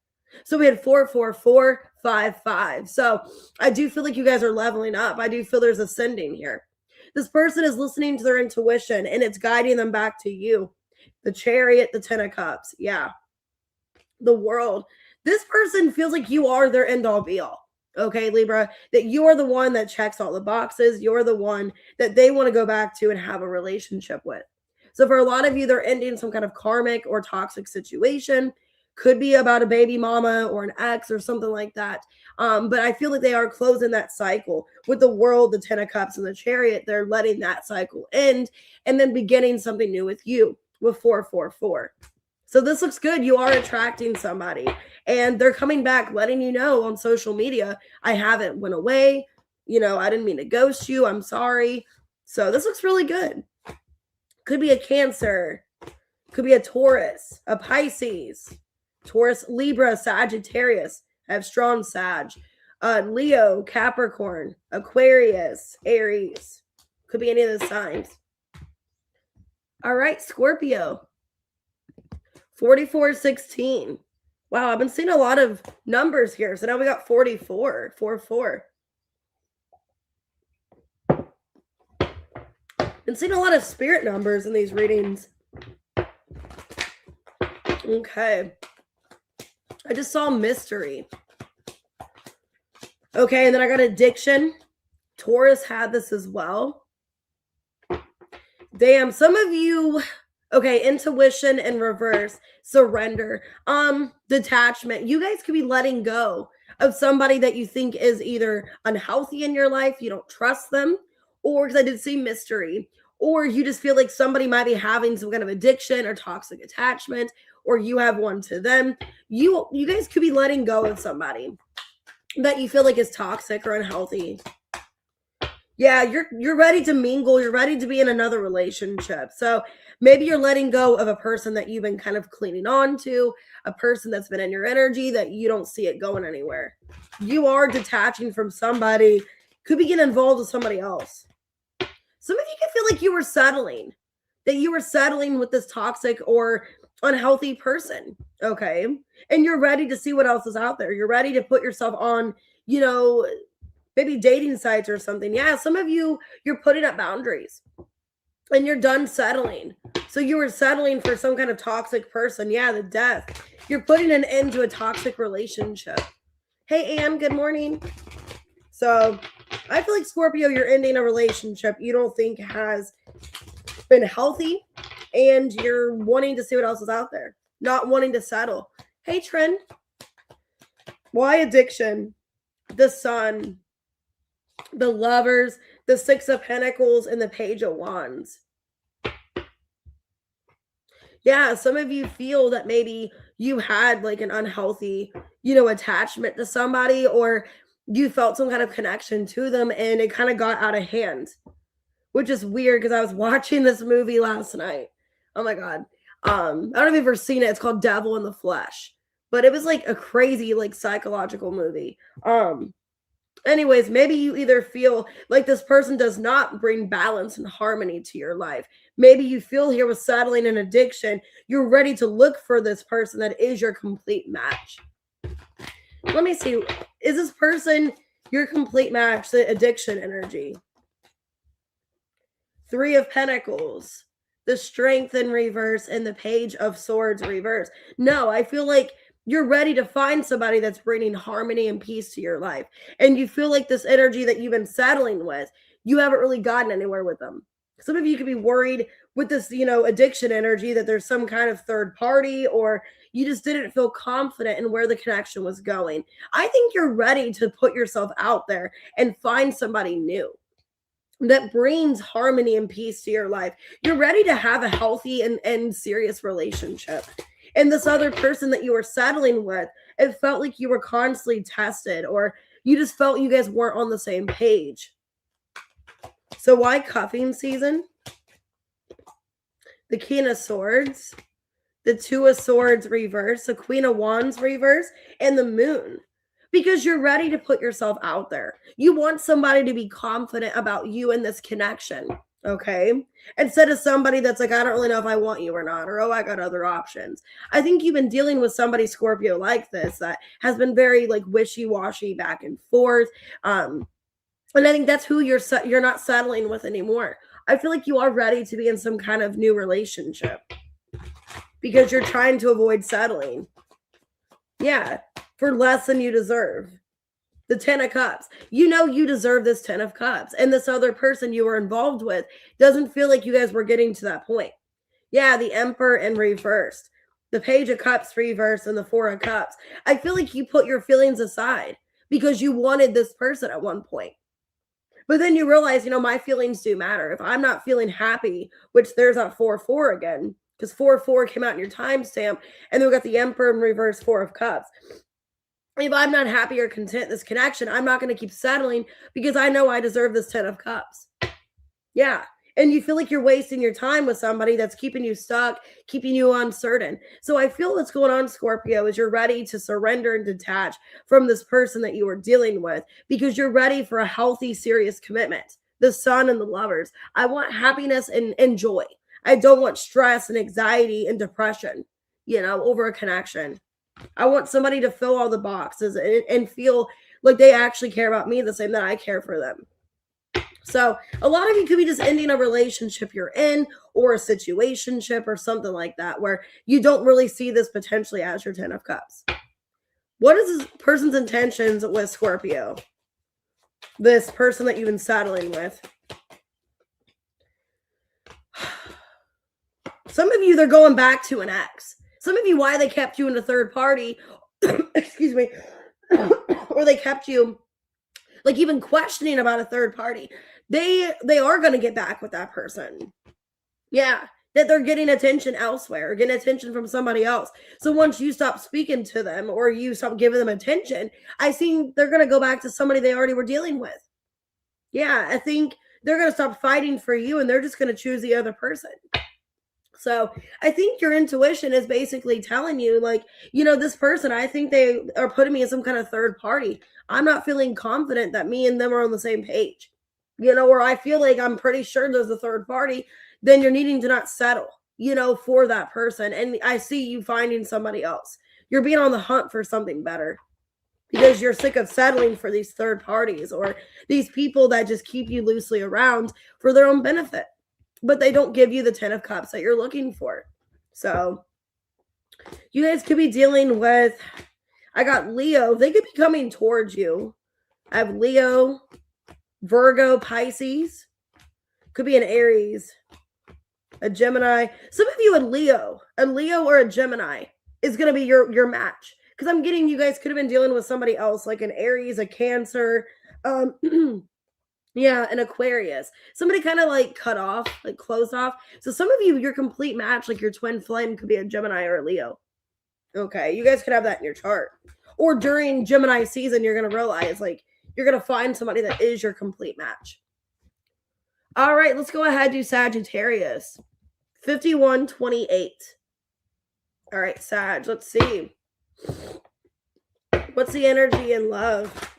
So we had 4-4-4, 5-5. So I do feel like you guys are leveling up. I do feel there's ascending here. This person is listening to their intuition and it's guiding them back to you. The Chariot, the 10 of Cups. Yeah. The World. This person feels like you are their end all be all. Okay, Libra, that you are the one that checks all the boxes. You're the one that they want to go back to and have a relationship with. So for a lot of you, they're ending some kind of karmic or toxic situation. Could be about a baby mama or an ex or something like that. But I feel like they are closing that cycle with the World, the 10 of Cups, and the Chariot. They're letting that cycle end and then beginning something new with you with 4-4-4. So this looks good. You are attracting somebody and they're coming back, letting you know on social media, I haven't went away. I didn't mean to ghost you. I'm sorry. So this looks really good. Could be a Cancer. Could be a Taurus, a Pisces, Taurus, Libra, Sagittarius. I have strong Sag. Leo, Capricorn, Aquarius, Aries. Could be any of the signs. All right, Scorpio. 44-16. Wow, I've been seeing a lot of numbers here. So now we got 44, 4-4. Been seeing a lot of spirit numbers in these readings. Okay. I just saw mystery. Okay, and then I got addiction. Taurus had this as well. Damn, some of you, Okay, intuition in reverse, surrender, detachment. You guys could be letting go of somebody that you think is either unhealthy in your life, you don't trust them, or because I did see mystery, or you just feel like somebody might be having some kind of addiction or toxic attachment, or you have one to them. You guys could be letting go of somebody that you feel like is toxic or unhealthy. Yeah, you're ready to mingle, you're ready to be in another relationship. So maybe you're letting go of a person that you've been kind of clinging on to, a person that's been in your energy that you don't see it going anywhere. You are detaching from somebody, could be getting involved with somebody else. Some of you can feel like you were settling, that you were settling with this toxic or unhealthy person, okay? And you're ready to see what else is out there. You're ready to put yourself on, maybe dating sites or something. Yeah, some of you, you're putting up boundaries and you're done settling. So you were settling for some kind of toxic person. Yeah, the death. You're putting an end to a toxic relationship. Hey, Anne, good morning. So I feel like, Scorpio, you're ending a relationship you don't think has been healthy, and you're wanting to see what else is out there, not wanting to settle. Hey, Trent. Why addiction? The Sun, the Lovers, the Six of Pentacles, and the Page of Wands. Yeah, some of you feel that maybe you had like an unhealthy, attachment to somebody, or you felt some kind of connection to them and it kind of got out of hand, which is weird because I was watching this movie last night. Oh my God. I don't know if you've ever seen it. It's called Devil in the Flesh, but it was like a crazy, like psychological movie. Anyways, maybe you either feel like this person does not bring balance and harmony to your life. Maybe you feel here with settling and addiction, you're ready to look for this person that is your complete match. Let me see. Is this person your complete match, the addiction energy? Three of Pentacles, the Strength in reverse, and the Page of Swords reverse. No, I feel like you're ready to find somebody that's bringing harmony and peace to your life. And you feel like this energy that you've been settling with, you haven't really gotten anywhere with them. Some of you could be worried with this, addiction energy that there's some kind of third party, or you just didn't feel confident in where the connection was going. I think you're ready to put yourself out there and find somebody new that brings harmony and peace to your life. You're ready to have a healthy and serious relationship. And this other person that you were settling with, it felt like you were constantly tested, or you just felt you guys weren't on the same page. So why cuffing season? The King of Swords, the Two of Swords reverse, the Queen of Wands reverse, and the Moon. Because you're ready to put yourself out there. You want somebody to be confident about you in this connection, okay? Instead of somebody that's like, I don't really know if I want you or not, or, oh, I got other options. I think you've been dealing with somebody, Scorpio, like this, that has been very like wishy-washy back and forth. And I think that's who you're not settling with anymore. I feel like you are ready to be in some kind of new relationship because you're trying to avoid settling. Yeah, for less than you deserve. The 10 of Cups. You know you deserve this 10 of Cups. And this other person you were involved with doesn't feel like you guys were getting to that point. Yeah, the Emperor in reverse. The Page of Cups reverse and the Four of Cups. I feel like you put your feelings aside because you wanted this person at one point. But then you realize, my feelings do matter. If I'm not feeling happy, which there's that 4-4 again, because 4-4 came out in your timestamp, and then we got the Emperor in reverse, Four of Cups. If I'm not happy or content in this connection, I'm not going to keep settling because I know I deserve this 10 of Cups. Yeah. And you feel like you're wasting your time with somebody that's keeping you stuck, keeping you uncertain. So I feel what's going on, Scorpio, is you're ready to surrender and detach from this person that you are dealing with because you're ready for a healthy, serious commitment. The Sun and the Lovers. I want happiness and joy. I don't want stress and anxiety and depression, over a connection. I want somebody to fill all the boxes and feel like they actually care about me the same that I care for them. So a lot of you could be just ending a relationship you're in, or a situationship or something like that, where you don't really see this potentially as your 10 of Cups. What is this person's intentions with Scorpio? This person that you've been settling with. Some of you, they're going back to an ex. Some of you, why they kept you in a third party, excuse me, or they kept you like even questioning about a third party. They are going to get back with that person. Yeah, that they're getting attention elsewhere, getting attention from somebody else. So once you stop speaking to them or you stop giving them attention, I think they're going to go back to somebody they already were dealing with. Yeah, I think they're going to stop fighting for you and they're just going to choose the other person. So I think your intuition is basically telling you, like, you know, this person, I think they are putting me in some kind of third party. I'm not feeling confident that me and them are on the same page, you know, or I feel like I'm pretty sure there's a third party. Then you're needing to not settle, you know, for that person. And I see you finding somebody else. You're being on the hunt for something better because you're sick of settling for these third parties or these people that just keep you loosely around for their own benefit, but they don't give you the 10 of cups that you're looking for. So you guys could be dealing with, I got Leo. They could be coming towards you. I have Leo, Virgo, Pisces. Could be an Aries, a Gemini. Some of you, a Leo or a Gemini is going to be your match. Because I'm getting, you guys could have been dealing with somebody else, like an Aries, a Cancer, yeah, an Aquarius. Somebody kind of like cut off, like closed off. So some of you, your complete match, like your twin flame, could be a Gemini or a Leo. Okay, you guys could have that in your chart. Or during Gemini season, you're going to realize, like, you're going to find somebody that is your complete match. All right, let's go ahead and do Sagittarius. 5128. All right, Sag, let's see. What's the energy in love?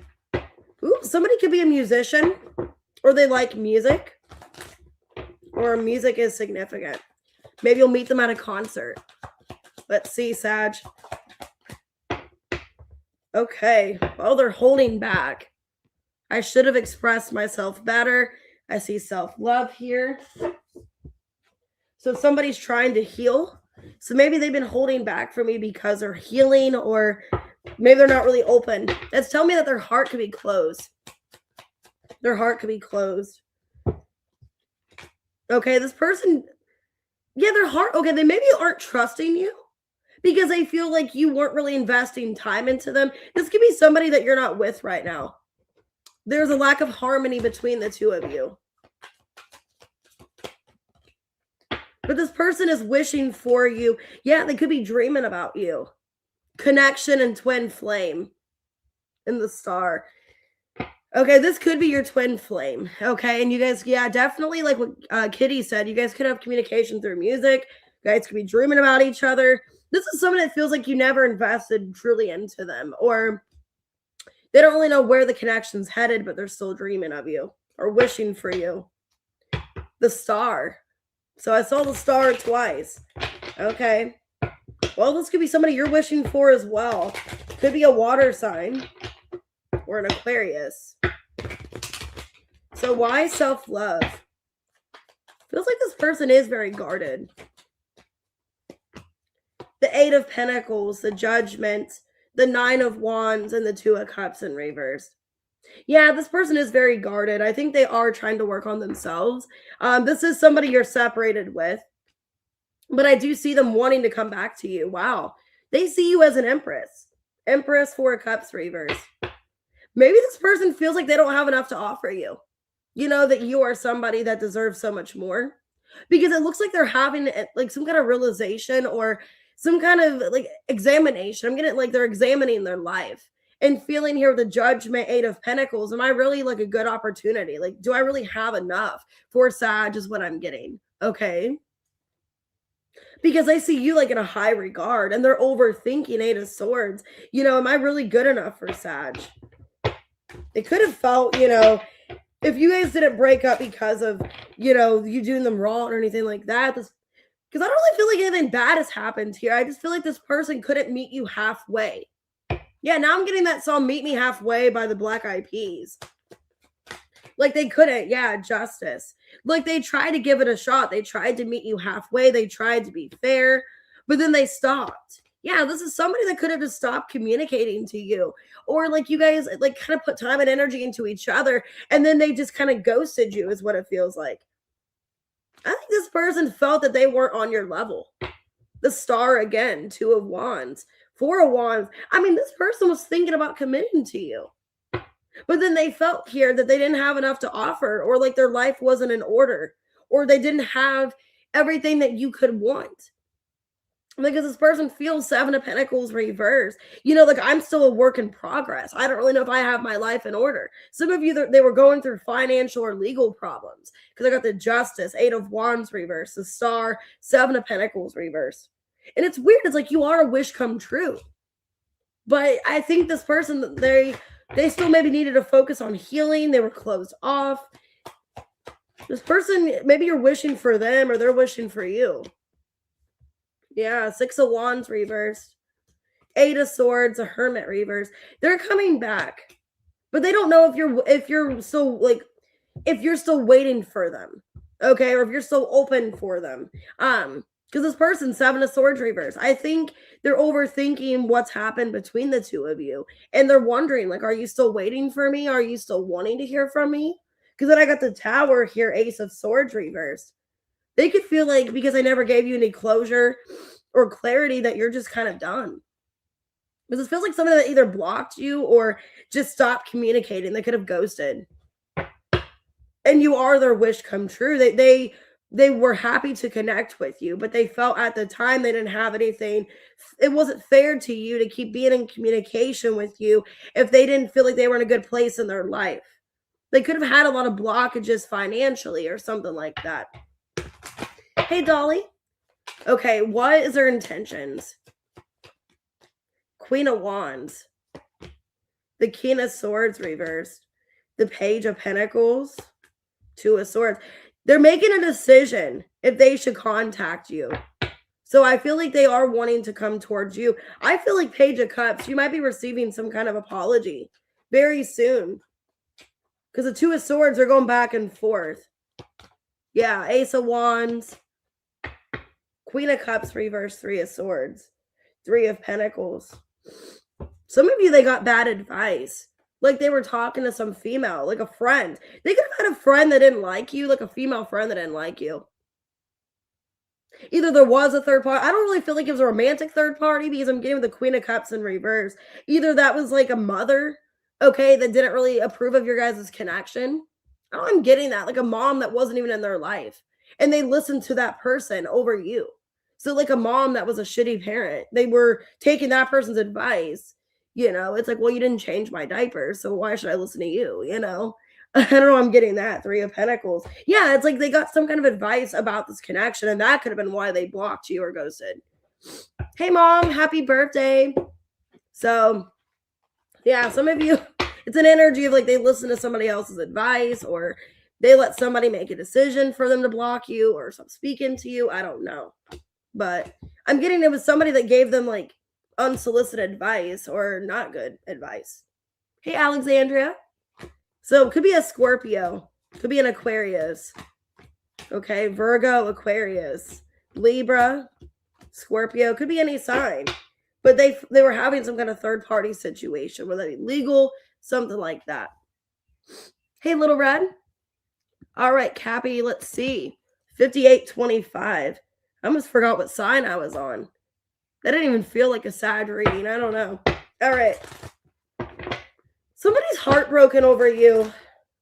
Ooh, somebody could be a musician, or they like music, or music is significant. Maybe you'll meet them at a concert. Let's see, Sag. Okay, well, they're holding back. I should have expressed myself better. I see self-love here. So somebody's trying to heal. So maybe they've been holding back from me because they're healing, or maybe they're not really open. That's telling me that their heart could be closed. Their heart could be closed. Okay, this person, yeah, their heart, okay, they maybe aren't trusting you because they feel like you weren't really investing time into them. This could be somebody that you're not with right now. There's a lack of harmony between the two of you. But this person is wishing for you. Yeah, they could be dreaming about you. Connection and twin flame in the star. Okay, this could be your twin flame. Okay, and you guys, yeah, definitely like what Kitty said, you guys could have communication through music. You guys could be dreaming about each other. This is someone that feels like you never invested truly into them, or they don't really know where the connection's headed, but they're still dreaming of you or wishing for you. The star. So I saw the star twice. Okay. Well, this could be somebody you're wishing for as well. Could be a water sign or an Aquarius. So why self-love? Feels like this person is very guarded. The 8 of Pentacles, the Judgment, the 9 of Wands, and the 2 of Cups in reverse. Yeah, this person is very guarded. I think they are trying to work on themselves. This is somebody you're separated with. But I do see them wanting to come back to you. Wow. They see you as an Empress. Empress, 4 of Cups, reverse. Maybe this person feels like they don't have enough to offer you. You know, that you are somebody that deserves so much more. Because it looks like they're having like some kind of realization or some kind of like examination. I'm getting like they're examining their life and feeling here the Judgment, 8 of Pentacles. Am I really like a good opportunity? Like, do I really have enough for Sag is what I'm getting. Okay. Because I see you like in a high regard and they're overthinking 8 of Swords. You know, am I really good enough for Sag? They could have felt, you know, if you guys didn't break up because of, you know, you doing them wrong or anything like that, because I don't really feel like anything bad has happened here. I just feel like this person couldn't meet you halfway. Yeah, now I'm getting that song Meet Me Halfway by the Black Eyed Peas. Like they couldn't, yeah, justice. Like they tried to give it a shot. They tried to meet you halfway. They tried to be fair, but then they stopped. Yeah, this is somebody that could have just stopped communicating to you. Or like you guys like kind of put time and energy into each other and then they just kind of ghosted you is what it feels like. I think this person felt that they weren't on your level. The Star again, 2 of Wands, 4 of Wands. I mean, this person was thinking about committing to you. But then they felt here that they didn't have enough to offer, or like their life wasn't in order, or they didn't have everything that you could want. Because this person feels 7 of Pentacles reversed. Like I'm still a work in progress. I don't really know if I have my life in order. Some of you, they were going through financial or legal problems. Because I got the Justice, 8 of Wands reversed, the Star, 7 of Pentacles reversed. And it's weird. It's like you are a wish come true. But I think this person, they still maybe needed to focus on healing. They were closed off. This person, maybe you're wishing for them or they're wishing for you. Yeah, 6 of Wands reversed. 8 of Swords, a Hermit reversed. They're coming back. But they don't know if you're still waiting for them. Okay, or if you're still open for them. Because this person, 7 of Swords reversed. I think they're overthinking what's happened between the two of you. And they're wondering, like, are you still waiting for me? Are you still wanting to hear from me? Because then I got the Tower here, Ace of Swords reversed. They could feel like, because I never gave you any closure or clarity, that you're just kind of done. Because it feels like somebody that either blocked you or just stopped communicating. They could have ghosted. And you are their wish come true. They were happy to connect with you, but they felt at the time they didn't have anything. It wasn't fair to you to keep being in communication with you if they didn't feel like they were in a good place in their life. They could have had a lot of blockages financially or something like that. Hey, Dolly. Okay, what is their intentions? Queen of Wands. The King of Swords reversed. The Page of Pentacles. 2 of Swords. They're making a decision if they should contact you. So I feel like they are wanting to come towards you. I feel like Page of Cups, you might be receiving some kind of apology very soon. Because the 2 of Swords are going back and forth. Yeah, Ace of Wands. Queen of Cups reversed, 3 of Swords. 3 of Pentacles. Some of you, they got bad advice. Like they were talking to some female, like a friend. They could have had a friend that didn't like you, like a female friend that didn't like you. Either there was a third party. I don't really feel like it was a romantic third party because I'm getting the Queen of Cups in reverse. Either that was like a mother, okay, that didn't really approve of your guys' connection. I'm getting that. Like a mom that wasn't even in their life. And they listened to that person over you. So like a mom that was a shitty parent. They were taking that person's advice. It's like, well, you didn't change my diaper, so why should I listen to you? I don't know. I'm getting that 3 of Pentacles. Yeah, it's like they got some kind of advice about this connection, and that could have been why they blocked you or ghosted. Hey, Mom, happy birthday. So, yeah, some of you, it's an energy of like they listen to somebody else's advice, or they let somebody make a decision for them to block you or stop speaking to you. I don't know. But I'm getting it was somebody that gave them like unsolicited advice or not good advice. Hey, Alexandria. So it could be a Scorpio. Could be an Aquarius. Okay, Virgo, Aquarius, Libra, Scorpio. Could be any sign. But they were having some kind of third party situation, whether it be legal, something like that. Hey, Little Red. All right, Cappy, let's see. 5825. I almost forgot what sign I was on. That didn't even feel like a Sag reading. I don't know. All right. Somebody's heartbroken over you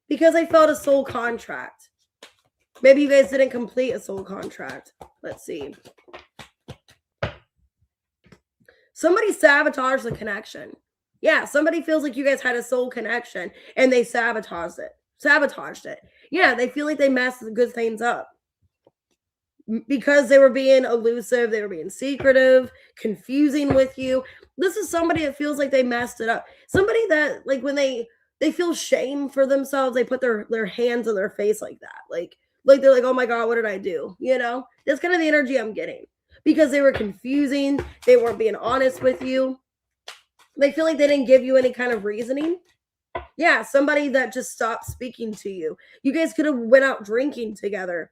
because they felt a soul contract. Maybe you guys didn't complete a soul contract. Let's see. Somebody sabotaged the connection. Yeah, somebody feels like you guys had a soul connection and they sabotaged it. Yeah, they feel like they messed the good things up. Because they were being elusive, they were being secretive, confusing with you. This is somebody that feels like they messed it up. Somebody that, like, when they feel shame for themselves, they put their hands on their face like that. Like they're like, oh my God, what did I do? That's kind of the energy I'm getting. Because they were confusing, they weren't being honest with you. They feel like they didn't give you any kind of reasoning. Yeah, somebody that just stopped speaking to you. You guys could have went out drinking together.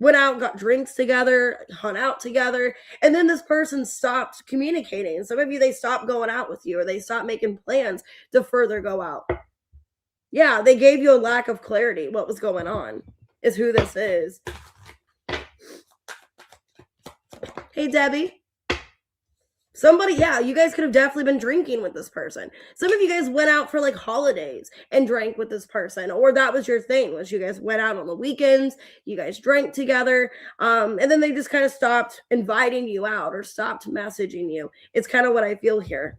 Went out, got drinks together, hung out together, and then this person stopped communicating. Some of you, they stopped going out with you, or they stopped making plans to further go out. Yeah, they gave you a lack of clarity what was going on. is who this is. Hey, Debbie. Somebody, yeah, you guys could have definitely been drinking with this person. Some of you guys went out for like holidays and drank with this person, or that was your thing, was you guys went out on the weekends, you guys drank together, and then they just kind of stopped inviting you out or stopped messaging you. It's kind of what I feel here.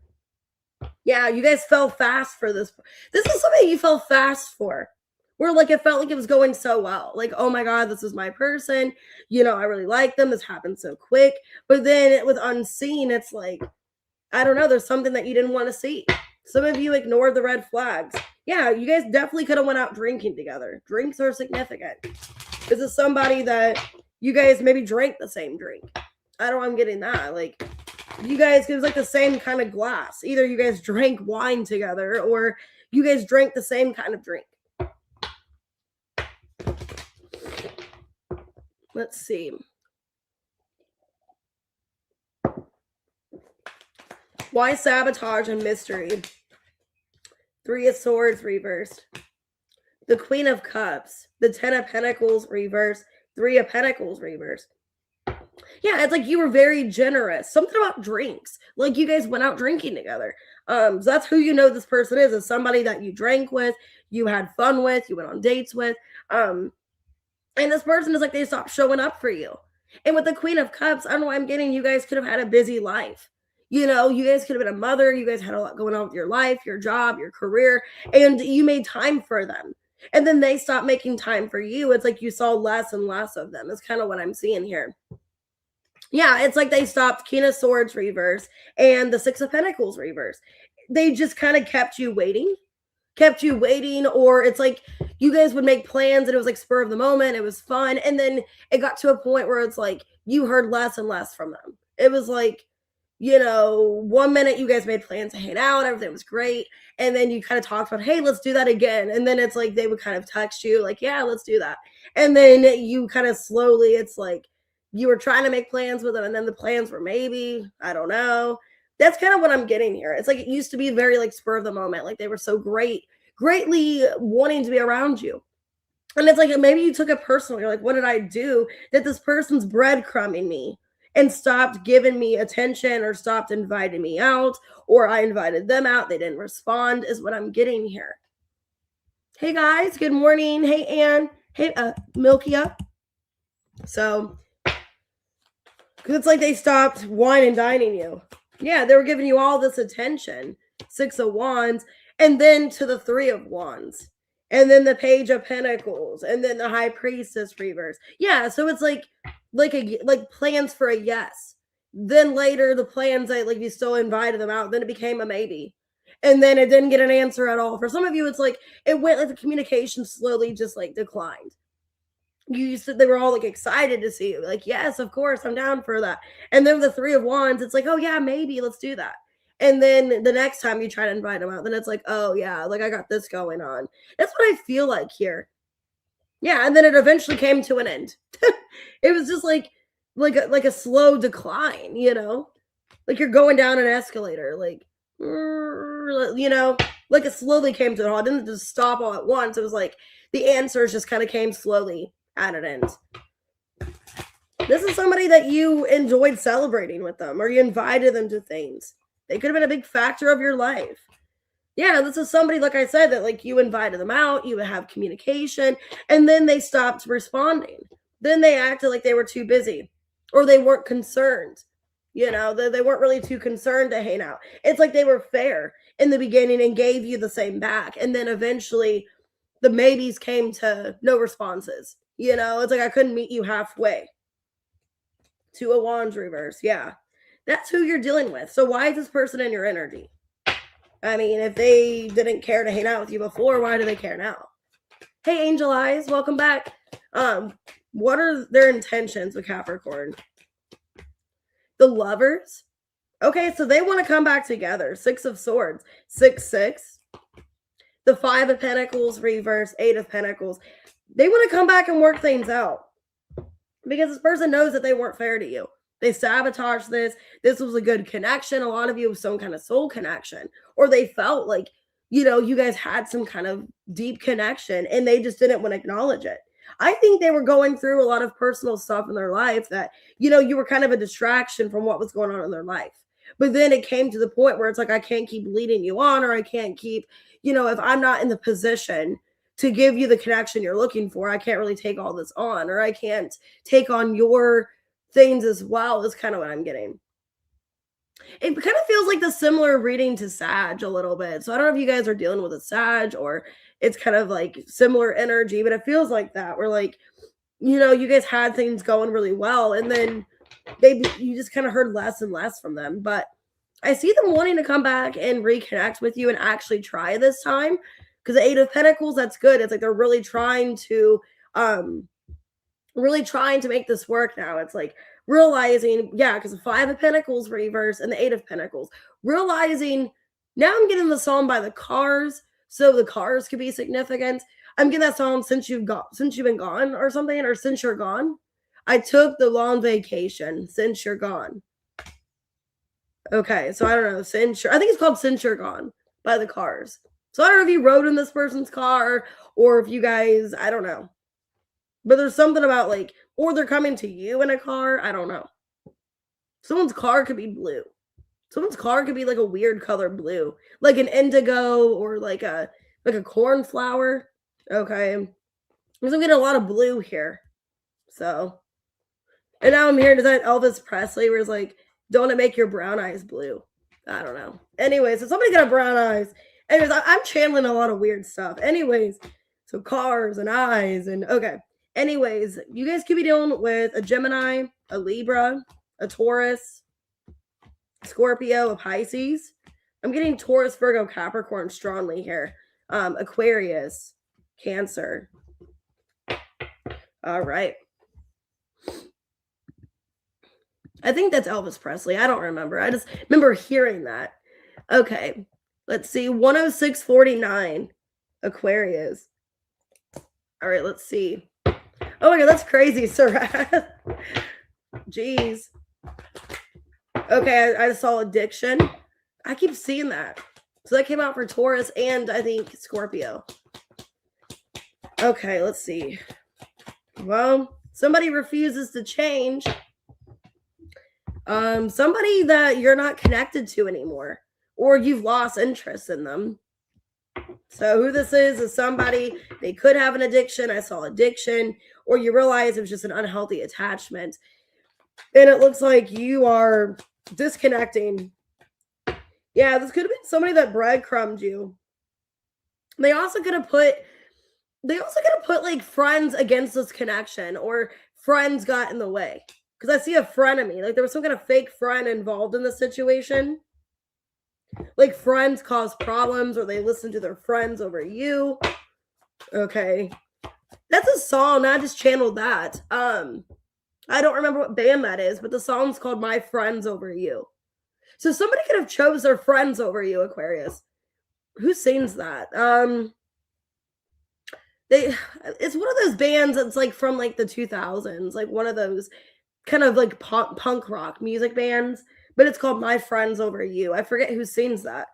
Yeah, you guys fell fast for this. This is something you fell fast for. Where like it felt like it was going so well. Like, oh my God, this is my person. You know, I really like them. This happened so quick. But then with unseen, it's like, I don't know, there's something that you didn't want to see. Some of you ignored the red flags. Yeah, you guys definitely could have went out drinking together. Drinks are significant. This is somebody that you guys maybe drank the same drink. I don't know, I'm getting that. Like, you guys, it was like the same kind of glass. Either you guys drank wine together or you guys drank the same kind of drink. Let's see. Why sabotage and mystery? 3 of Swords reversed. The Queen of Cups. The 10 of Pentacles reversed. 3 of Pentacles reversed. Yeah, it's like you were very generous. Something about drinks. Like you guys went out drinking together. So that's who you know this person is somebody that you drank with, you had fun with, you went on dates with. And this person is like, they stopped showing up for you. And with the Queen of Cups, I don't know why I'm getting, you guys could have had a busy life. You know, you guys could have been a mother. You guys had a lot going on with your life, your job, your career, and you made time for them. And then they stopped making time for you. It's like you saw less and less of them. That's kind of what I'm seeing here. Yeah, it's like they stopped. King of Swords reverse and the 6 of Pentacles reverse. They just kind of kept you waiting, or it's like you guys would make plans and it was like spur of the moment. It was fun. And then it got to a point where it's like you heard less and less from them. It was like, you know, 1 minute you guys made plans to hang out, everything was great. And then you kind of talked about, hey, let's do that again. And then it's like they would kind of text you like, yeah, let's do that. And then you kind of slowly, it's like you were trying to make plans with them. And then the plans were maybe, I don't know. That's kind of what I'm getting here. It's like it used to be very like spur of the moment. Like they were so greatly wanting to be around you. And it's like maybe you took it personal. You're like, what did I do that this person's breadcrumbing me and stopped giving me attention or stopped inviting me out, or I invited them out, they didn't respond, is what I'm getting here. Hey guys, good morning. Hey Ann. Hey Milkia. So it's like they stopped wine and dining you. Yeah, they were giving you all this attention. 6 of Wands, and then to the 3 of Wands, and then the Page of Pentacles, and then the High Priestess reverse. Yeah, so it's like plans for a yes. Then later the plans that like you still invited them out, then it became a maybe. And then it didn't get an answer at all. For some of you, it's like it went like the communication slowly just like declined. You said they were all like excited to see you, like, yes, of course, I'm down for that. And then the 3 of Wands, it's like, oh yeah, maybe let's do that. And then the next time you try to invite them out, then it's like, oh yeah, like I got this going on. That's what I feel like here. Yeah, and then it eventually came to an end. It was just like a slow decline, you know, like you're going down an escalator, like, you know, like it slowly came to a halt. It didn't just stop all at once. It was like the answers just kind of came slowly at an end. This is somebody that you enjoyed celebrating with them, or you invited them to things. They could have been a big factor of your life. Yeah, this is somebody, like I said, that like you invited them out, you would have communication, and then they stopped responding. Then they acted like they were too busy, or they weren't concerned. You know, they weren't really too concerned to hang out. It's like they were fair in the beginning and gave you the same back. And then eventually the maybes came to no responses. You know, it's like I couldn't meet you halfway. 2 of Wands reverse. Yeah, that's who you're dealing with. So why is this person in your energy? I mean, if they didn't care to hang out with you before, why do they care now? Hey, Angel Eyes, welcome back. What are their intentions with Capricorn? The Lovers. Okay, so they want to come back together. 6 of Swords. 6-6. The 5 of Pentacles reverse. 8 of Pentacles. They want to come back and work things out. Because this person knows that they weren't fair to you. They sabotaged this. This was a good connection. A lot of you have some kind of soul connection. Or they felt like, you know, you guys had some kind of deep connection and they just didn't want to acknowledge it. I think they were going through a lot of personal stuff in their life that, you were kind of a distraction from what was going on in their life. But then it came to the point where it's like, I can't keep leading you on, or I can't keep, if I'm not in the position to give you the connection you're looking for, I can't really take all this on, or I can't take on your things as well, is kind of what I'm getting. It kind of feels like the similar reading to Sag a little bit. So I don't know if you guys are dealing with a Sag or it's kind of like similar energy, but it feels like that. Where like, you guys had things going really well, and then you just kind of heard less and less from them. But I see them wanting to come back and reconnect with you and actually try this time. Because the Eight of Pentacles, that's good. It's like they're really trying to make this work now. It's like realizing, because the Five of Pentacles reverse and the Eight of Pentacles, realizing now I'm getting the song by the cars, so the cars could be significant. I'm getting that song since you've been gone or something, or since you're gone. I took the long vacation since you're gone. Okay, so I don't know, I think it's called Since You're Gone by the Cars. So I don't know if you rode in this person's car or if you guys, I don't know. But there's something about like, or they're coming to you in a car. I don't know. Someone's car could be blue. Someone's car could be like a weird color blue, like an indigo or like a cornflower. Okay. Because I'm getting a lot of blue here. So, and now I'm hearing, is that Elvis Presley where it's like, don't it make your brown eyes blue? I don't know. Anyways, so somebody got brown eyes. Anyways, I'm channeling a lot of weird stuff. Anyways, so cars and eyes and okay. Anyways, you guys could be dealing with a Gemini, a Libra, a Taurus, Scorpio, a Pisces. I'm getting Taurus, Virgo, Capricorn strongly here. Aquarius, Cancer. All right. I think that's Elvis Presley. I don't remember. I just remember hearing that. Okay. Let's see. 106.49. Aquarius. All right. Let's see. Oh my God. That's crazy, Sir. Jeez. Okay. I saw addiction. I keep seeing that. So that came out for Taurus and I think Scorpio. Okay. Let's see. Well, somebody refuses to change. Somebody that you're not connected to anymore, or you've lost interest in them. So who this is somebody, they could have an addiction. I saw addiction, or you realize it was just an unhealthy attachment. And it looks like you are disconnecting. Yeah, this could have been somebody that breadcrumbed you. They also could have put like friends against this connection, or friends got in the way. Because I see a frenemy. Like there was some kind of fake friend involved in the situation. Like friends cause problems, or they listen to their friends over you. Okay. That's a song. I just channeled that. I don't remember what band that is, but the song's called My Friends Over You. So somebody could have chose their friends over you, Aquarius. Who sings that? It's one of those bands that's like from like the 2000s, like one of those kind of like punk rock music bands, but it's called My Friends Over You. I forget who sings that.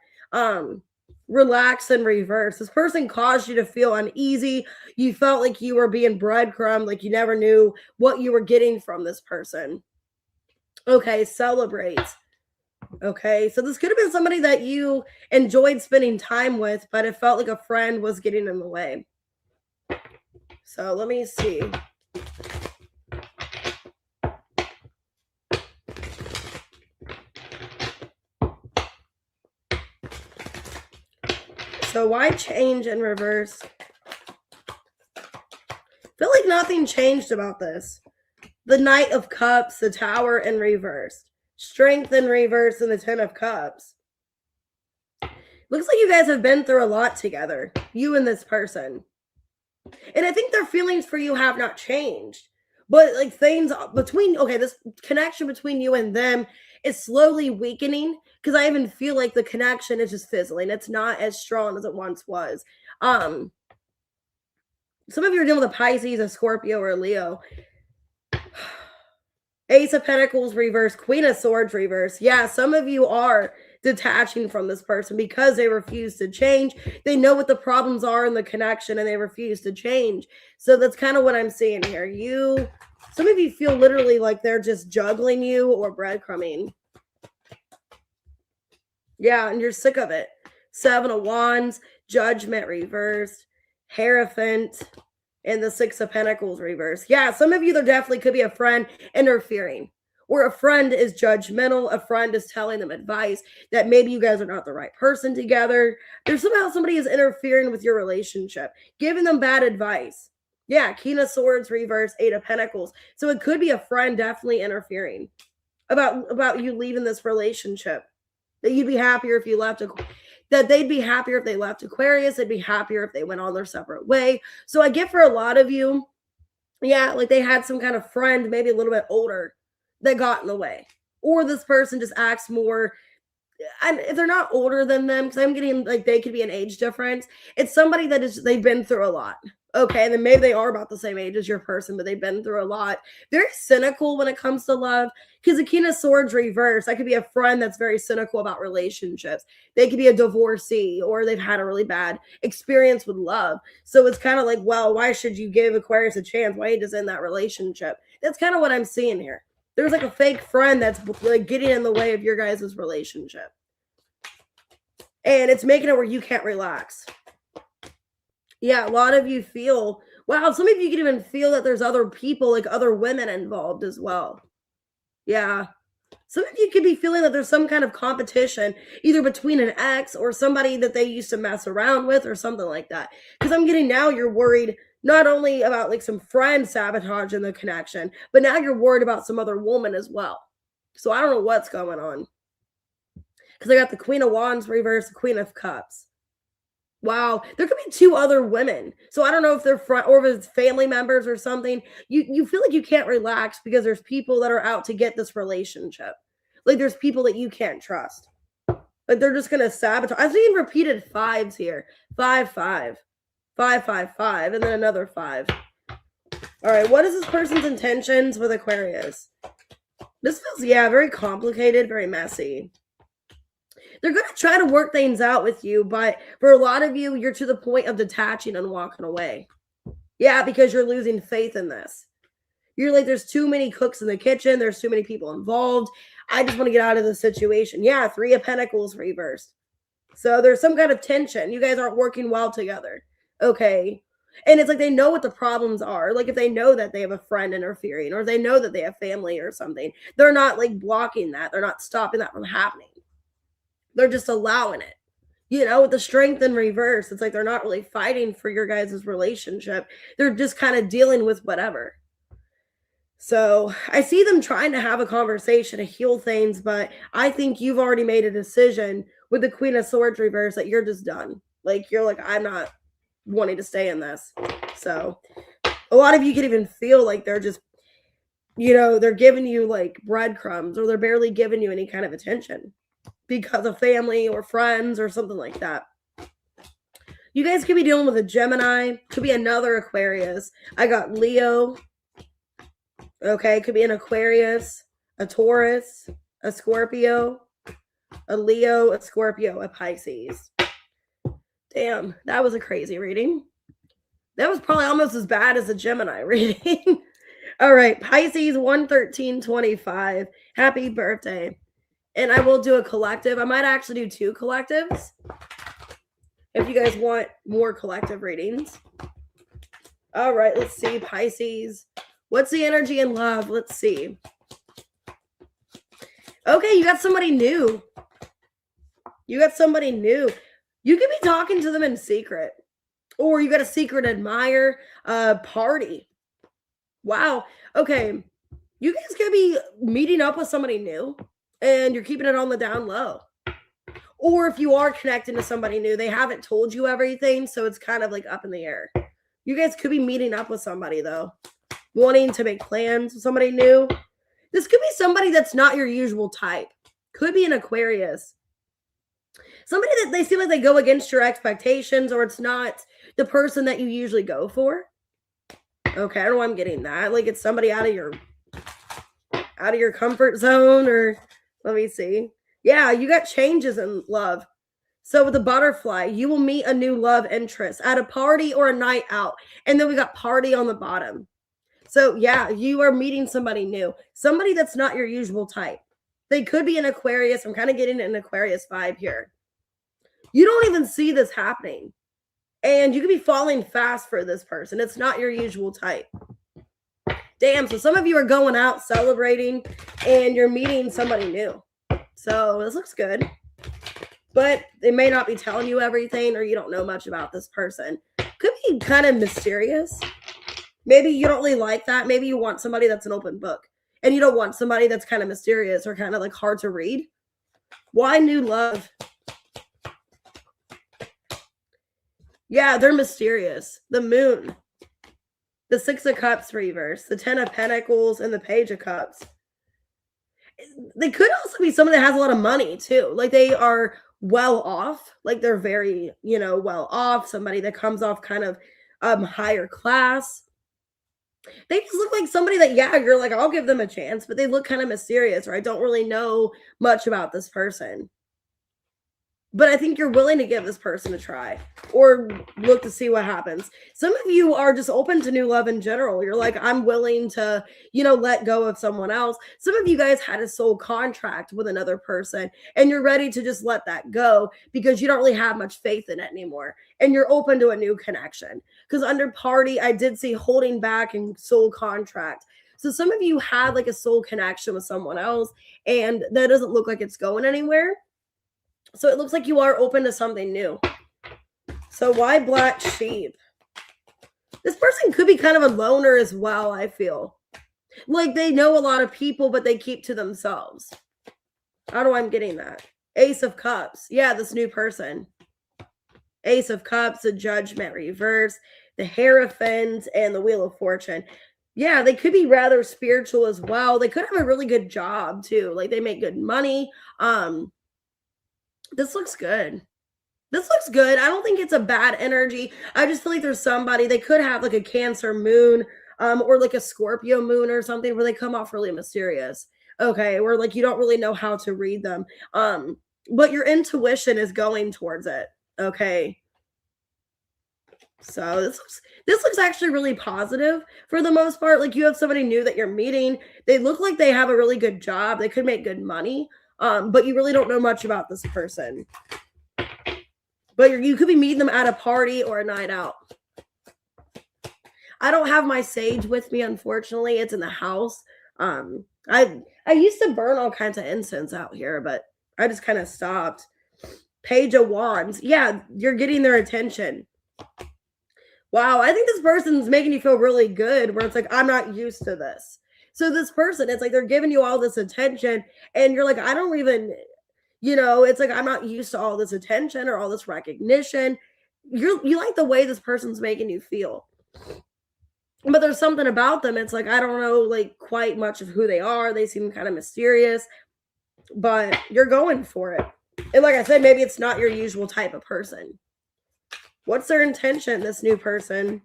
Relax and reverse. This person caused you to feel uneasy. You felt like you were being breadcrumbed, like you never knew what you were getting from this person. Okay, celebrate. Okay, so this could have been somebody that you enjoyed spending time with, but it felt like a friend was getting in the way. So let me see. So why change in reverse? I feel like nothing changed about this. The Knight of Cups, the Tower in reverse. Strength in reverse, and the Ten of Cups. Looks like you guys have been through a lot together. You and this person. And I think their feelings for you have not changed. But like things between, okay, this connection between you and them is slowly weakening, because I even feel like the connection is just fizzling. It's not as strong as it once was. Some of you are dealing with a Pisces, a Scorpio, or a Leo. Ace of Pentacles reverse, Queen of Swords reverse. Yeah, some of you are detaching from this person because they refuse to change. They know what the problems are in the connection and they refuse to change. So that's kind of what I'm seeing here. Some of you feel literally like they're just juggling you or breadcrumbing. Yeah, and you're sick of it. 7 of Wands, Judgment reversed, Hierophant, and the 6 of Pentacles reversed. Yeah, some of you, there definitely could be a friend interfering, or a friend is judgmental. A friend is telling them advice that maybe you guys are not the right person together. There's somehow somebody is interfering with your relationship, giving them bad advice. Yeah, King of Swords reversed, 8 of Pentacles. So it could be a friend definitely interfering about you leaving this relationship. That you'd be happier if you left, that they'd be happier if they left Aquarius. They'd be happier if they went on their separate way. So I get for a lot of you, yeah, like they had some kind of friend, maybe a little bit older, that got in the way. Or this person just acts more, and if they're not older than them, because I'm getting like they could be an age difference. It's somebody that they've been through a lot. Okay, then maybe they are about the same age as your person, but they've been through a lot. Very cynical when it comes to love. Because the King of Swords reverse, that could be a friend that's very cynical about relationships. They could be a divorcee, or they've had a really bad experience with love. So it's kind of like, well, why should you give Aquarius a chance? Why are you just in that relationship? That's kind of what I'm seeing here. There's like a fake friend that's like getting in the way of your guys' relationship. And it's making it where you can't relax. Yeah, a lot of you feel, wow, some of you can even feel that there's other people, like other women involved as well. Yeah. Some of you could be feeling that there's some kind of competition, either between an ex or somebody that they used to mess around with or something like that. Because I'm getting now you're worried not only about like some friend sabotage in the connection, but now you're worried about some other woman as well. So I don't know what's going on. Because I got the Queen of Wands reversed, the Queen of Cups. Wow, there could be 2 other women. So I don't know if they're or if it's family members or something. You feel like you can't relax because there's people that are out to get this relationship. Like there's people that you can't trust. Like they're just gonna sabotage. I've seen repeated 5s here. 5, 5, 5, 5, 5, and then another 5. All right, what is this person's intentions with Aquarius? This feels, yeah, very complicated, very messy. They're going to try to work things out with you, but for a lot of you, you're to the point of detaching and walking away. Yeah, because you're losing faith in this. You're like, there's too many cooks in the kitchen. There's too many people involved. I just want to get out of the situation. Yeah, 3 of Pentacles reversed. So there's some kind of tension. You guys aren't working well together. Okay. And it's like they know what the problems are. Like if they know that they have a friend interfering or they know that they have family or something, they're not like blocking that. They're not stopping that from happening. They're just allowing it. You know, with the Strength in reverse, it's like they're not really fighting for your guys' relationship. They're just kind of dealing with whatever. So I see them trying to have a conversation to heal things, but I think you've already made a decision with the Queen of Swords reverse that you're just done. Like, you're like, I'm not wanting to stay in this. So a lot of you can even feel like they're just, you know, they're giving you like breadcrumbs or they're barely giving you any kind of attention because of family or friends or something like that. You guys could be dealing with a Gemini. Could be another Aquarius. I got Leo. Okay, could be an Aquarius, a Taurus, a Scorpio, a Leo, a Scorpio, a Pisces. Damn, that was a crazy reading. That was probably almost as bad as a Gemini reading. All right, Pisces 11325. Happy birthday. And I will do a collective. I might actually do 2 collectives if you guys want more collective readings. All right, let's see. Pisces. What's the energy in love? Let's see. Okay, you got somebody new. You got somebody new. You could be talking to them in secret. Or you got a secret admirer party. Wow. Okay. You guys could be meeting up with somebody new. And you're keeping it on the down low. Or if you are connecting to somebody new, they haven't told you everything, so it's kind of like up in the air. You guys could be meeting up with somebody, though. Wanting to make plans with somebody new. This could be somebody that's not your usual type. Could be an Aquarius. Somebody that they seem like they go against your expectations, or it's not the person that you usually go for. Okay, I don't know why I'm getting that. Like it's somebody out of your comfort zone, or... Let me see. Yeah, you got changes in love. So with the butterfly, you will meet a new love interest at a party or a night out. And then we got party on the bottom. So yeah, you are meeting somebody new, somebody that's not your usual type. They could be an Aquarius. I'm kind of getting an Aquarius vibe here. You don't even see this happening. And you could be falling fast for this person. It's not your usual type. Damn, so some of you are going out celebrating and you're meeting somebody new. So this looks good. But they may not be telling you everything, or you don't know much about this person. Could be kind of mysterious. Maybe you don't really like that. Maybe you want somebody that's an open book. And you don't want somebody that's kind of mysterious or kind of like hard to read. Why new love? Yeah, they're mysterious. The moon. The 6 of Cups reverse. The 10 of Pentacles and the Page of Cups. They could also be somebody that has a lot of money too. Like they are well off. Like they're very, well off. Somebody that comes off kind of higher class. They just look like somebody that, yeah, you're like, I'll give them a chance, but they look kind of mysterious, or I don't really know much about this person. But I think you're willing to give this person a try or look to see what happens. Some of you are just open to new love in general. You're like, I'm willing to, let go of someone else. Some of you guys had a soul contract with another person and you're ready to just let that go because you don't really have much faith in it anymore. And you're open to a new connection. Because under party, I did see holding back and soul contract. So some of you had like a soul connection with someone else and that doesn't look like it's going anywhere. So it looks like you are open to something new. So why black sheep? This person could be kind of a loner as well, I feel. Like they know a lot of people, but they keep to themselves. How do I'm getting that? Ace of Cups. Yeah, this new person. Ace of Cups, the Judgment reverse, the Hierophant, and the Wheel of Fortune. Yeah, they could be rather spiritual as well. They could have a really good job too. Like they make good money. This looks good. This looks good. I don't think it's a bad energy. I just feel like there's somebody, they could have like a Cancer moon or like a Scorpio moon or something where they come off really mysterious. Okay, where like you don't really know how to read them. But your intuition is going towards it. Okay. So this looks actually really positive for the most part. Like you have somebody new that you're meeting. They look like they have a really good job. They could make good money. But you really don't know much about this person. But you could be meeting them at a party or a night out. I don't have my sage with me, unfortunately. It's in the house. I used to burn all kinds of incense out here, but I just kind of stopped. Page of Wands. Yeah, you're getting their attention. Wow, I think this person's making you feel really good, where it's like, I'm not used to this. So this person, it's like they're giving you all this attention and you're like, I don't even, it's like, I'm not used to all this attention or all this recognition. You like the way this person's making you feel. But there's something about them. It's like, I don't know, like quite much of who they are. They seem kind of mysterious, but you're going for it. And like I said, maybe it's not your usual type of person. What's their intention, this new person?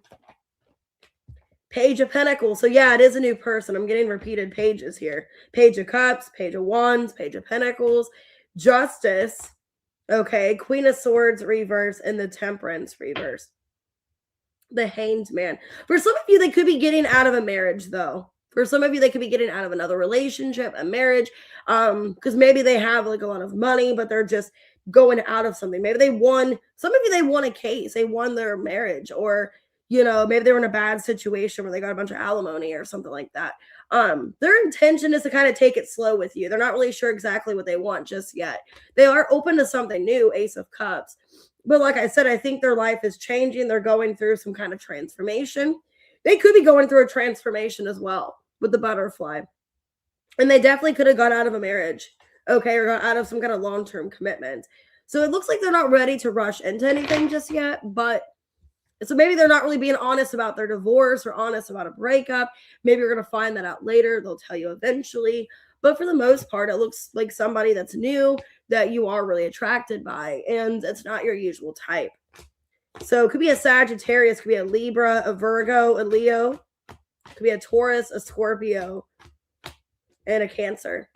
Page of Pentacles. So yeah, it is a new person. I'm getting repeated pages here. Page of Cups, Page of Wands, Page of Pentacles, Justice. Okay, Queen of Swords reverse and the Temperance reverse. The Hanged Man. For some of you, they could be getting out of a marriage though. For some of you, they could be getting out of another relationship, a marriage, because maybe they have like a lot of money, but they're just going out of something. Maybe some of you, they won a case. They won their marriage, or maybe they were in a bad situation where they got a bunch of alimony or something like that. Their intention is to kind of take it slow with you. They're not really sure exactly what they want just yet. They are open to something new, Ace of Cups. But like I said, I think their life is changing. They're going through some kind of transformation. They could be going through a transformation as well with the butterfly. And they definitely could have got out of a marriage, okay, or got out of some kind of long-term commitment. So it looks like they're not ready to rush into anything just yet, but so maybe they're not really being honest about their divorce or honest about a breakup. Maybe you're going to find that out later. They'll tell you eventually. But for the most part, it looks like somebody that's new that you are really attracted by, and it's not your usual type. So it could be a Sagittarius, could be a Libra, a Virgo, a Leo. It could be a Taurus, a Scorpio, and a Cancer.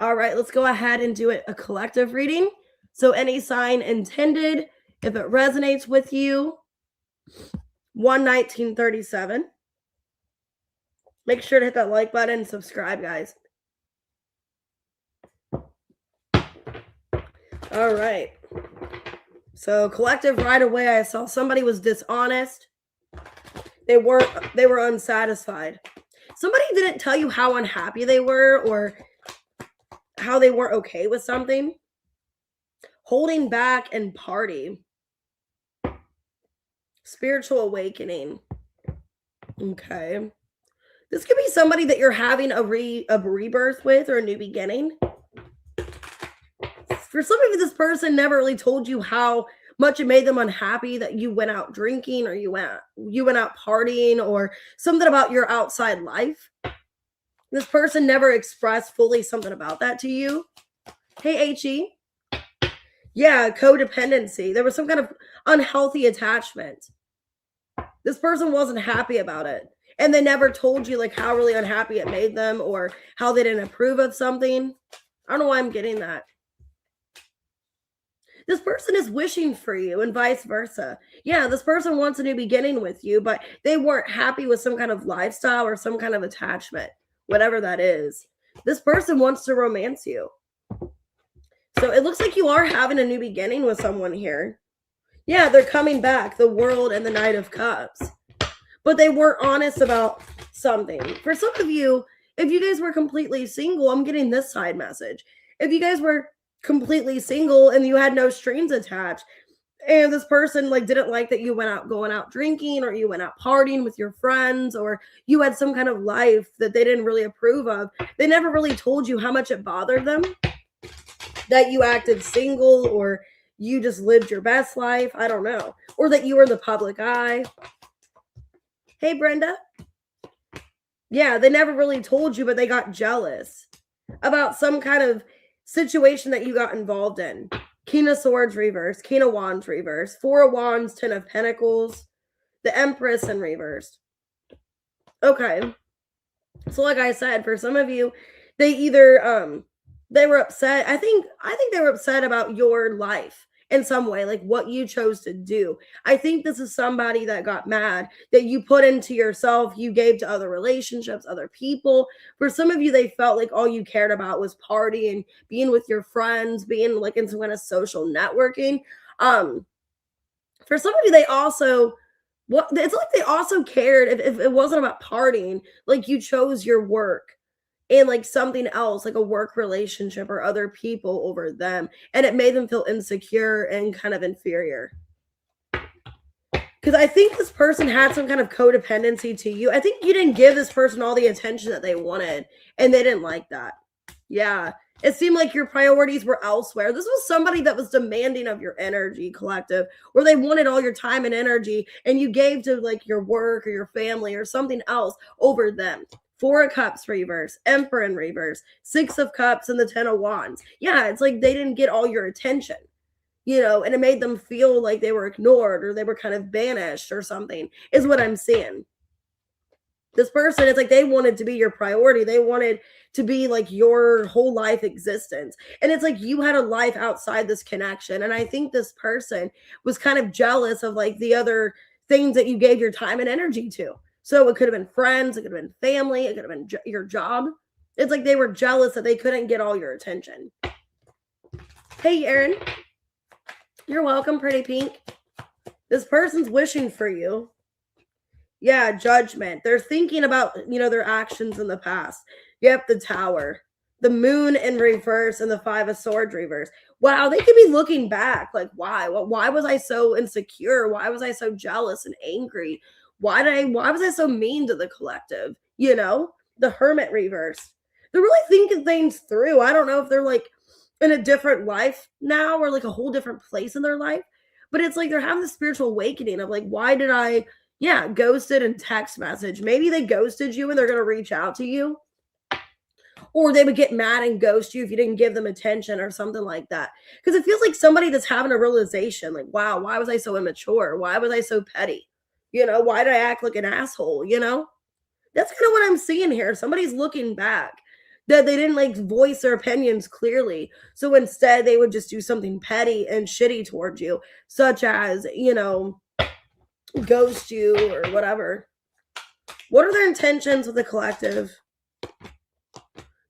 All right, let's go ahead and do a collective reading. So any sign intended, if it resonates with you, 11937. Make sure to hit that like button and subscribe, guys. All right. So collective, right away, I saw somebody was dishonest. They were unsatisfied. Somebody didn't tell you how unhappy they were or how they weren't okay with something. Holding back and party. Spiritual awakening. Okay. This could be somebody that you're having a rebirth with or a new beginning. For some of you, this person never really told you how much it made them unhappy that you went out drinking or you went out partying or something about your outside life. This person never expressed fully something about that to you. Hey, HE. Yeah, codependency. There was some kind of unhealthy attachment. This person wasn't happy about it. And they never told you like how really unhappy it made them or how they didn't approve of something. I don't know why I'm getting that. This person is wishing for you and vice versa. Yeah, this person wants a new beginning with you, but they weren't happy with some kind of lifestyle or some kind of attachment, whatever that is. This person wants to romance you. So it looks like you are having a new beginning with someone here. Yeah, they're coming back, the World and the Knight of Cups. But they weren't honest about something. For some of you, if you guys were completely single, I'm getting this side message. If you guys were completely single and you had no strings attached, and this person like didn't like that you going out drinking or you went out partying with your friends or you had some kind of life that they didn't really approve of, they never really told you how much it bothered them that you acted single or you just lived your best life. I don't know. Or that you were the public eye. Hey, Brenda. Yeah, they never really told you, but they got jealous about some kind of situation that you got involved in. King of Swords reverse, King of Wands reverse, Four of Wands, Ten of Pentacles, the Empress in reverse. Okay. So like I said, for some of you, they either they were upset. I think they were upset about your life in some way, like what you chose to do. I think this is somebody that got mad that you put into yourself, you gave to other relationships, other people. For some of you, they felt like all you cared about was partying, being with your friends, being like in some kind of social networking. For some of you, they also it's like they also cared if it wasn't about partying, like you chose your work and like something else, like a work relationship or other people over them. And it made them feel insecure and kind of inferior. Because I think this person had some kind of codependency to you. I think you didn't give this person all the attention that they wanted, and they didn't like that. Yeah. It seemed like your priorities were elsewhere. This was somebody that was demanding of your energy, collective, where they wanted all your time and energy, and you gave to like your work or your family or something else over them. Four of Cups reverse, Emperor in reverse, Six of Cups, and the Ten of Wands. Yeah, it's like they didn't get all your attention, you know, and it made them feel like they were ignored or they were kind of banished or something, is what I'm seeing. This person, it's like they wanted to be your priority. They wanted to be like your whole life existence. And it's like you had a life outside this connection. And I think this person was kind of jealous of like the other things that you gave your time and energy to. So it could have been friends, it could have been family, it could have been your job. It's like they were jealous that they couldn't get all your attention. Hey, Erin. You're welcome, pretty pink. This person's wishing for you. Yeah, judgment. They're thinking about, their actions in the past. Yep, the Tower. The Moon in reverse and the Five of Swords reverse. Wow, they could be looking back. Like, why? Why was I so insecure? Why was I so jealous and angry? Why was I so mean to the collective? The Hermit reverse. They're really thinking things through. I don't know if they're like in a different life now or like a whole different place in their life, but it's like they're having the spiritual awakening of like, why did I ghosted in text message? Maybe they ghosted you and they're going to reach out to you, or they would get mad and ghost you if you didn't give them attention or something like that. Because it feels like somebody that's having a realization like, wow, why was I so immature? Why was I so petty? Why did I act like an asshole? That's kind of what I'm seeing here. Somebody's looking back. that they didn't like voice their opinions clearly. So instead, they would just do something petty and shitty towards you, such as, you know, ghost you or whatever. What are their intentions with the collective?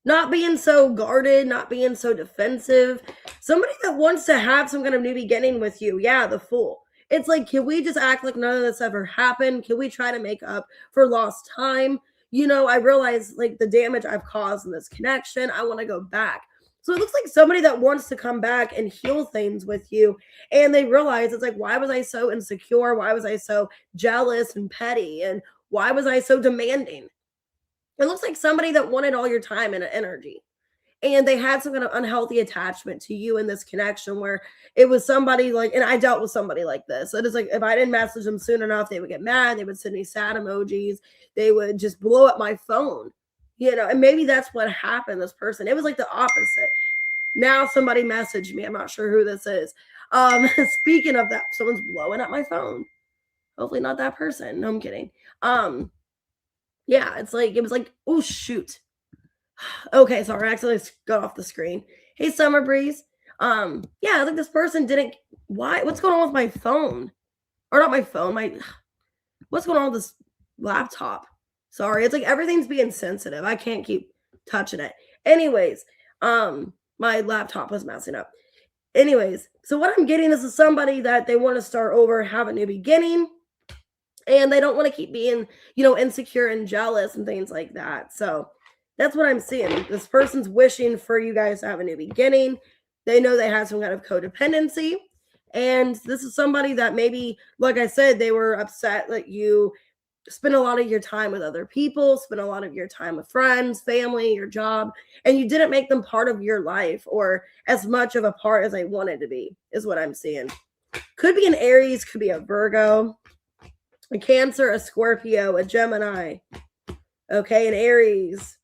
Not being so guarded, not being so defensive. Somebody that wants to have some kind of new beginning with you. Yeah, the Fool. It's like, can we just act like none of this ever happened? Can we try to make up for lost time? You know, I realize like the damage I've caused in this connection. I want to go back. So it looks like somebody that wants to come back and heal things with you. And they realize it's like, why was I so insecure? Why was I so jealous and petty? And why was I so demanding? It looks like somebody that wanted all your time and energy. And they had some kind of unhealthy attachment to you in this connection where it was somebody like, and I dealt with somebody like this. It is like, if I didn't message them soon enough, they would get mad. They would send me sad emojis. They would just blow up my phone, you know, and maybe that's what happened. This person, it was like the opposite. Now somebody messaged me. I'm not sure who this is. Speaking of that, someone's blowing up my phone. Hopefully not that person. No, I'm kidding. Yeah, it's like, it was like, oh, shoot. Okay, sorry, I accidentally got off the screen. Hey, Summer Breeze. Yeah, like this person didn't, why? What's going on with my phone? Or not my phone, what's going on with this laptop? Sorry, it's like everything's being sensitive. I can't keep touching it. Anyways, my laptop was messing up. Anyways, so what I'm getting is somebody that they want to start over, have a new beginning. And they don't want to keep being, you know, insecure and jealous and things like that. So that's what I'm seeing. This person's wishing for you guys to have a new beginning. They know they have some kind of codependency. And this is somebody that maybe, like I said, they were upset that you spend a lot of your time with other people, spend a lot of your time with friends, family, your job, and you didn't make them part of your life or as much of a part as they wanted to be, is what I'm seeing. Could be an Aries, could be a Virgo, a Cancer, a Scorpio, a Gemini, okay, an Aries.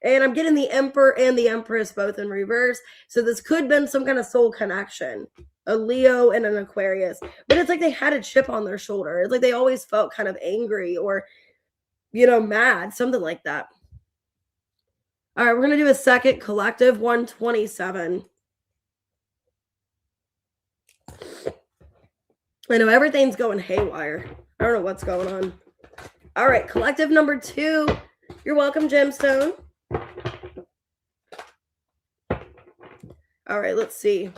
And I'm getting the Emperor and the Empress both in reverse. So this could have been some kind of soul connection, a Leo and an Aquarius. But it's like they had a chip on their shoulder. It's like they always felt kind of angry or, you know, mad, something like that. All right, we're going to do a second collective, 127. I know everything's going haywire. I don't know what's going on. All right, collective number 2. You're welcome, Gemstone. All right, let's see.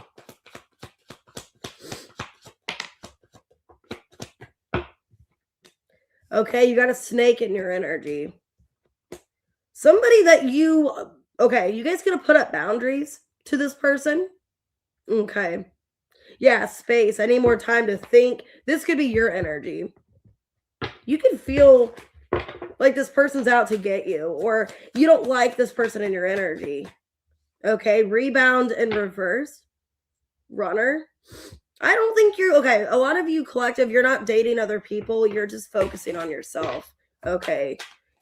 Okay, you got a snake in your energy. Somebody that you, okay, you guys gonna put up boundaries to this person? Okay. Yeah, space. I need more time to think. This could be your energy. You can feel like this person's out to get you, or you don't like this person in your energy. Okay, rebound in reverse. Runner. I don't think you're, okay, a lot of you collective, you're not dating other people. You're just focusing on yourself. Okay.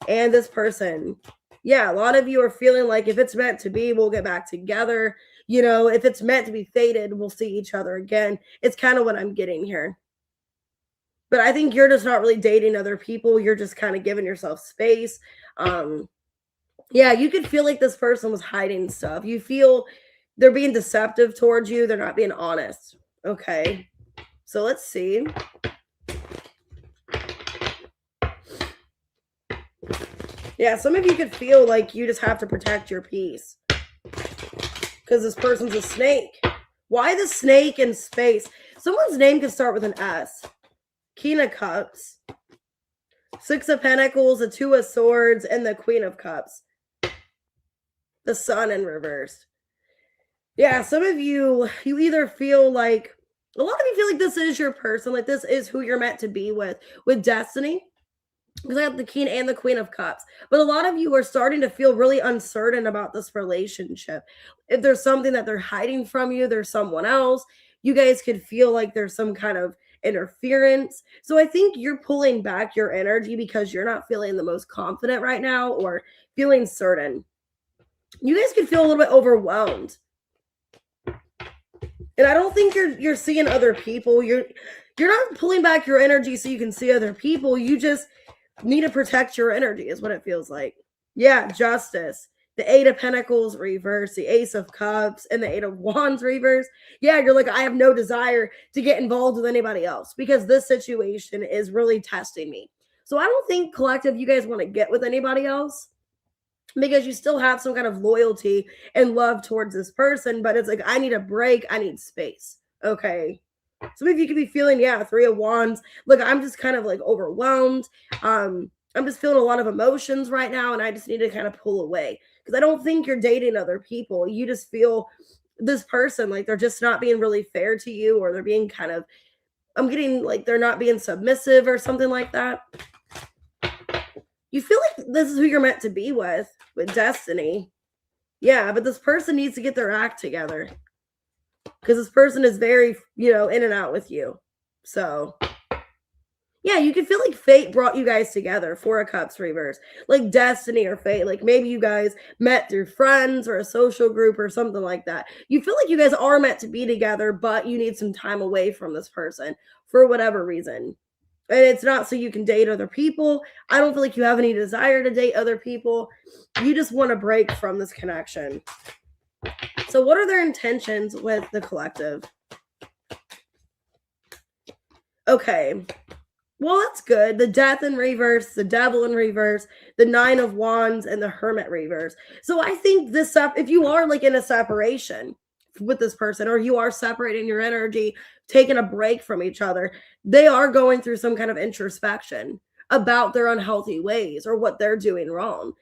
And this person, yeah, a lot of you are feeling like if it's meant to be, we'll get back together. You know, if it's meant to be fated, we'll see each other again. It's kind of what I'm getting here. But I think you're just not really dating other people. You're just kind of giving yourself space. Yeah, you could feel like this person was hiding stuff. You feel they're being deceptive towards you. They're not being honest. Okay. So let's see. Yeah, some of you could feel like you just have to protect your peace. Because this person's a snake. Why the snake in space? Someone's name could start with an S. King of Cups. 6 of Pentacles, the 2 of Swords, and the Queen of Cups. The Sun in reverse. Yeah, some of you, you either feel like, a lot of you feel like this is your person, like this is who you're meant to be with destiny. Because I have the King and the Queen of Cups. But a lot of you are starting to feel really uncertain about this relationship. If there's something that they're hiding from you, there's someone else. You guys could feel like there's some kind of interference. So I think you're pulling back your energy because you're not feeling the most confident right now or feeling certain. You guys could feel a little bit overwhelmed. And I don't think you're seeing other people. You're not pulling back your energy so you can see other people. You just need to protect your energy is what it feels like. Yeah, Justice. the Eight of Pentacles reverse, the Ace of Cups, and the Eight of Wands reverse. Yeah, you're like, I have no desire to get involved with anybody else because this situation is really testing me. So I don't think, collective, you guys want to get with anybody else because you still have some kind of loyalty and love towards this person, but it's like, I need a break. I need space. Okay. Some of you could be feeling, yeah, Three of Wands. Look, I'm just kind of like overwhelmed. I'm just feeling a lot of emotions right now, and I just need to kind of pull away because I don't think you're dating other people. You just feel this person like they're just not being really fair to you, or they're being kind of, I'm getting like they're not being submissive or something like that. You feel like this is who you're meant to be with destiny. Yeah, but this person needs to get their act together because this person is very, in and out with you. So yeah, you can feel like fate brought you guys together. Four of Cups reverse, like destiny or fate. Like maybe you guys met through friends or a social group or something like that. You feel like you guys are meant to be together, but you need some time away from this person for whatever reason. And it's not so you can date other people. I don't feel like you have any desire to date other people. You just want to break from this connection. So what are their intentions with the collective? Okay. Well, that's good. The Death in reverse, the Devil in reverse, the Nine of Wands, and the Hermit reverse. So I think this up, if you are like in a separation with this person, or you are separating your energy, taking a break from each other, they are going through some kind of introspection about their unhealthy ways or what they're doing wrong.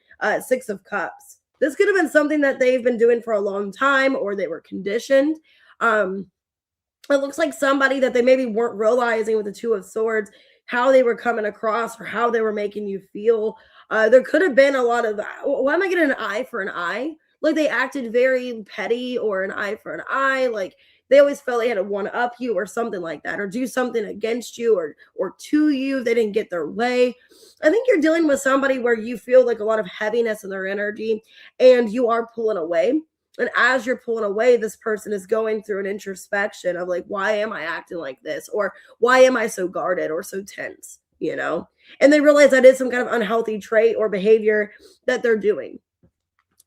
Six of Cups. This could have been something that they've been doing for a long time, or they were conditioned. It looks like somebody that they maybe weren't realizing with the Two of Swords, how they were coming across or how they were making you feel. There could have been a lot of, why am I getting an eye for an eye? Like they acted very petty, or an eye for an eye. Like they always felt they had to one up you or something like that, or do something against you or to you. They didn't get their way. I think you're dealing with somebody where you feel like a lot of heaviness in their energy and you are pulling away. And as you're pulling away, this person is going through an introspection of like, why am I acting like this? Or why am I so guarded or so tense? And they realize that is some kind of unhealthy trait or behavior that they're doing.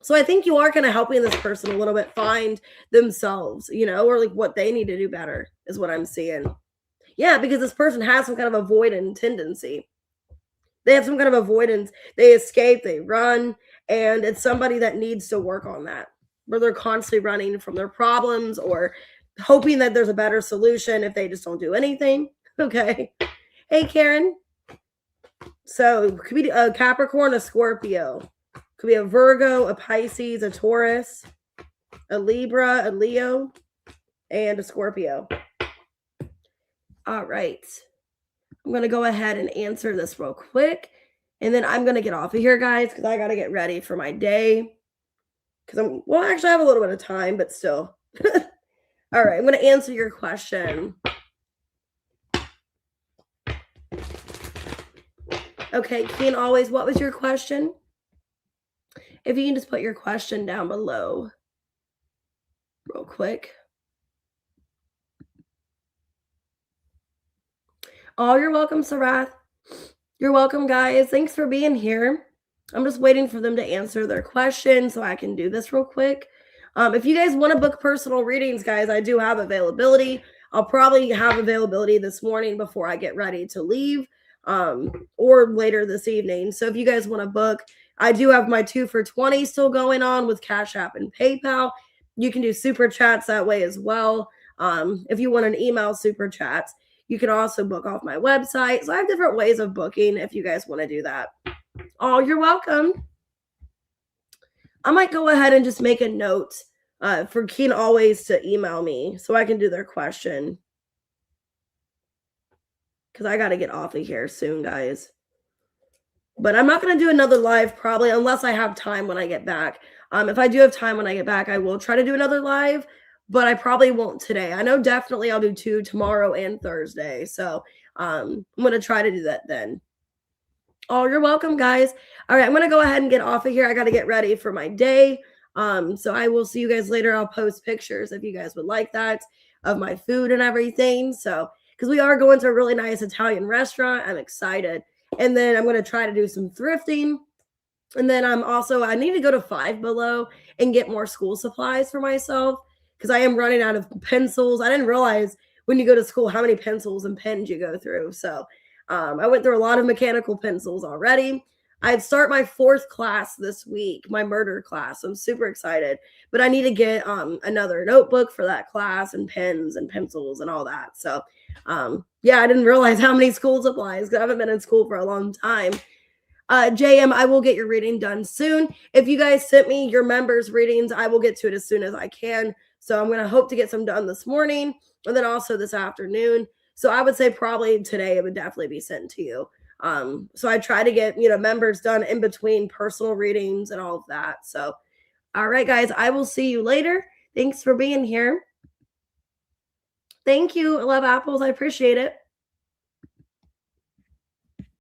So I think you are kind of helping this person a little bit find themselves, or like what they need to do better is what I'm seeing. Yeah, because this person has some kind of avoidant tendency. They have some kind of avoidance. They escape, they run, and it's somebody that needs to work on that, where they're constantly running from their problems or hoping that there's a better solution if they just don't do anything. Okay. Hey, Karen. So it could be a Capricorn, a Scorpio. Could be a Virgo, a Pisces, a Taurus, a Libra, a Leo, and a Scorpio. All right. I'm going to go ahead and answer this real quick. And then I'm going to get off of here, guys, because I got to get ready for my day. Because actually I have a little bit of time, but still. All right, I'm going to answer your question. Okay, Keen, always, what was your question? If you can just put your question down below real quick. Oh, you're welcome, Sarath. You're welcome, guys. Thanks for being here. I'm just waiting for them to answer their question so I can do this real quick. If you guys want to book personal readings, guys, I do have availability. I'll probably have availability this morning before I get ready to leave, or later this evening. So if you guys want to book, I do have my 2 for $20 still going on with Cash App and PayPal. You can do super chats that way as well. If you want an email super chats, you can also book off my website. So I have different ways of booking if you guys want to do that. Oh, you're welcome. I might go ahead and just make a note for Keen always to email me so I can do their question. Because I got to get off of here soon, guys. But I'm not going to do another live probably unless I have time when I get back. If I do have time when I get back, I will try to do another live, but I probably won't today. I know definitely I'll do 2 tomorrow and Thursday. So I'm going to try to do that then. Oh, you're welcome, guys. All right, I'm going to go ahead and get off of here. I got to get ready for my day. So I will see you guys later. I'll post pictures if you guys would like that of my food and everything. So, because we are going to a really nice Italian restaurant. I'm excited. And then I'm going to try to do some thrifting And then I need to go to Five Below and get more school supplies for myself because I am running out of pencils. I didn't realize when you go to school how many pencils and pens you go through. So I went through a lot of mechanical pencils already. I'd start my 4th class this week, my murder class. I'm super excited, but I need to get another notebook for that class and pens and pencils and all that. So yeah, I didn't realize how many school supplies because I haven't been in school for a long time. JM, I will get your reading done soon. If you guys sent me your members' readings, I will get to it as soon as I can. So I'm going to hope to get some done this morning and then also this afternoon. So I would say probably today it would definitely be sent to you. So I try to get, members done in between personal readings and all of that. So, all right, guys, I will see you later. Thanks for being here. Thank you. I love apples. I appreciate it.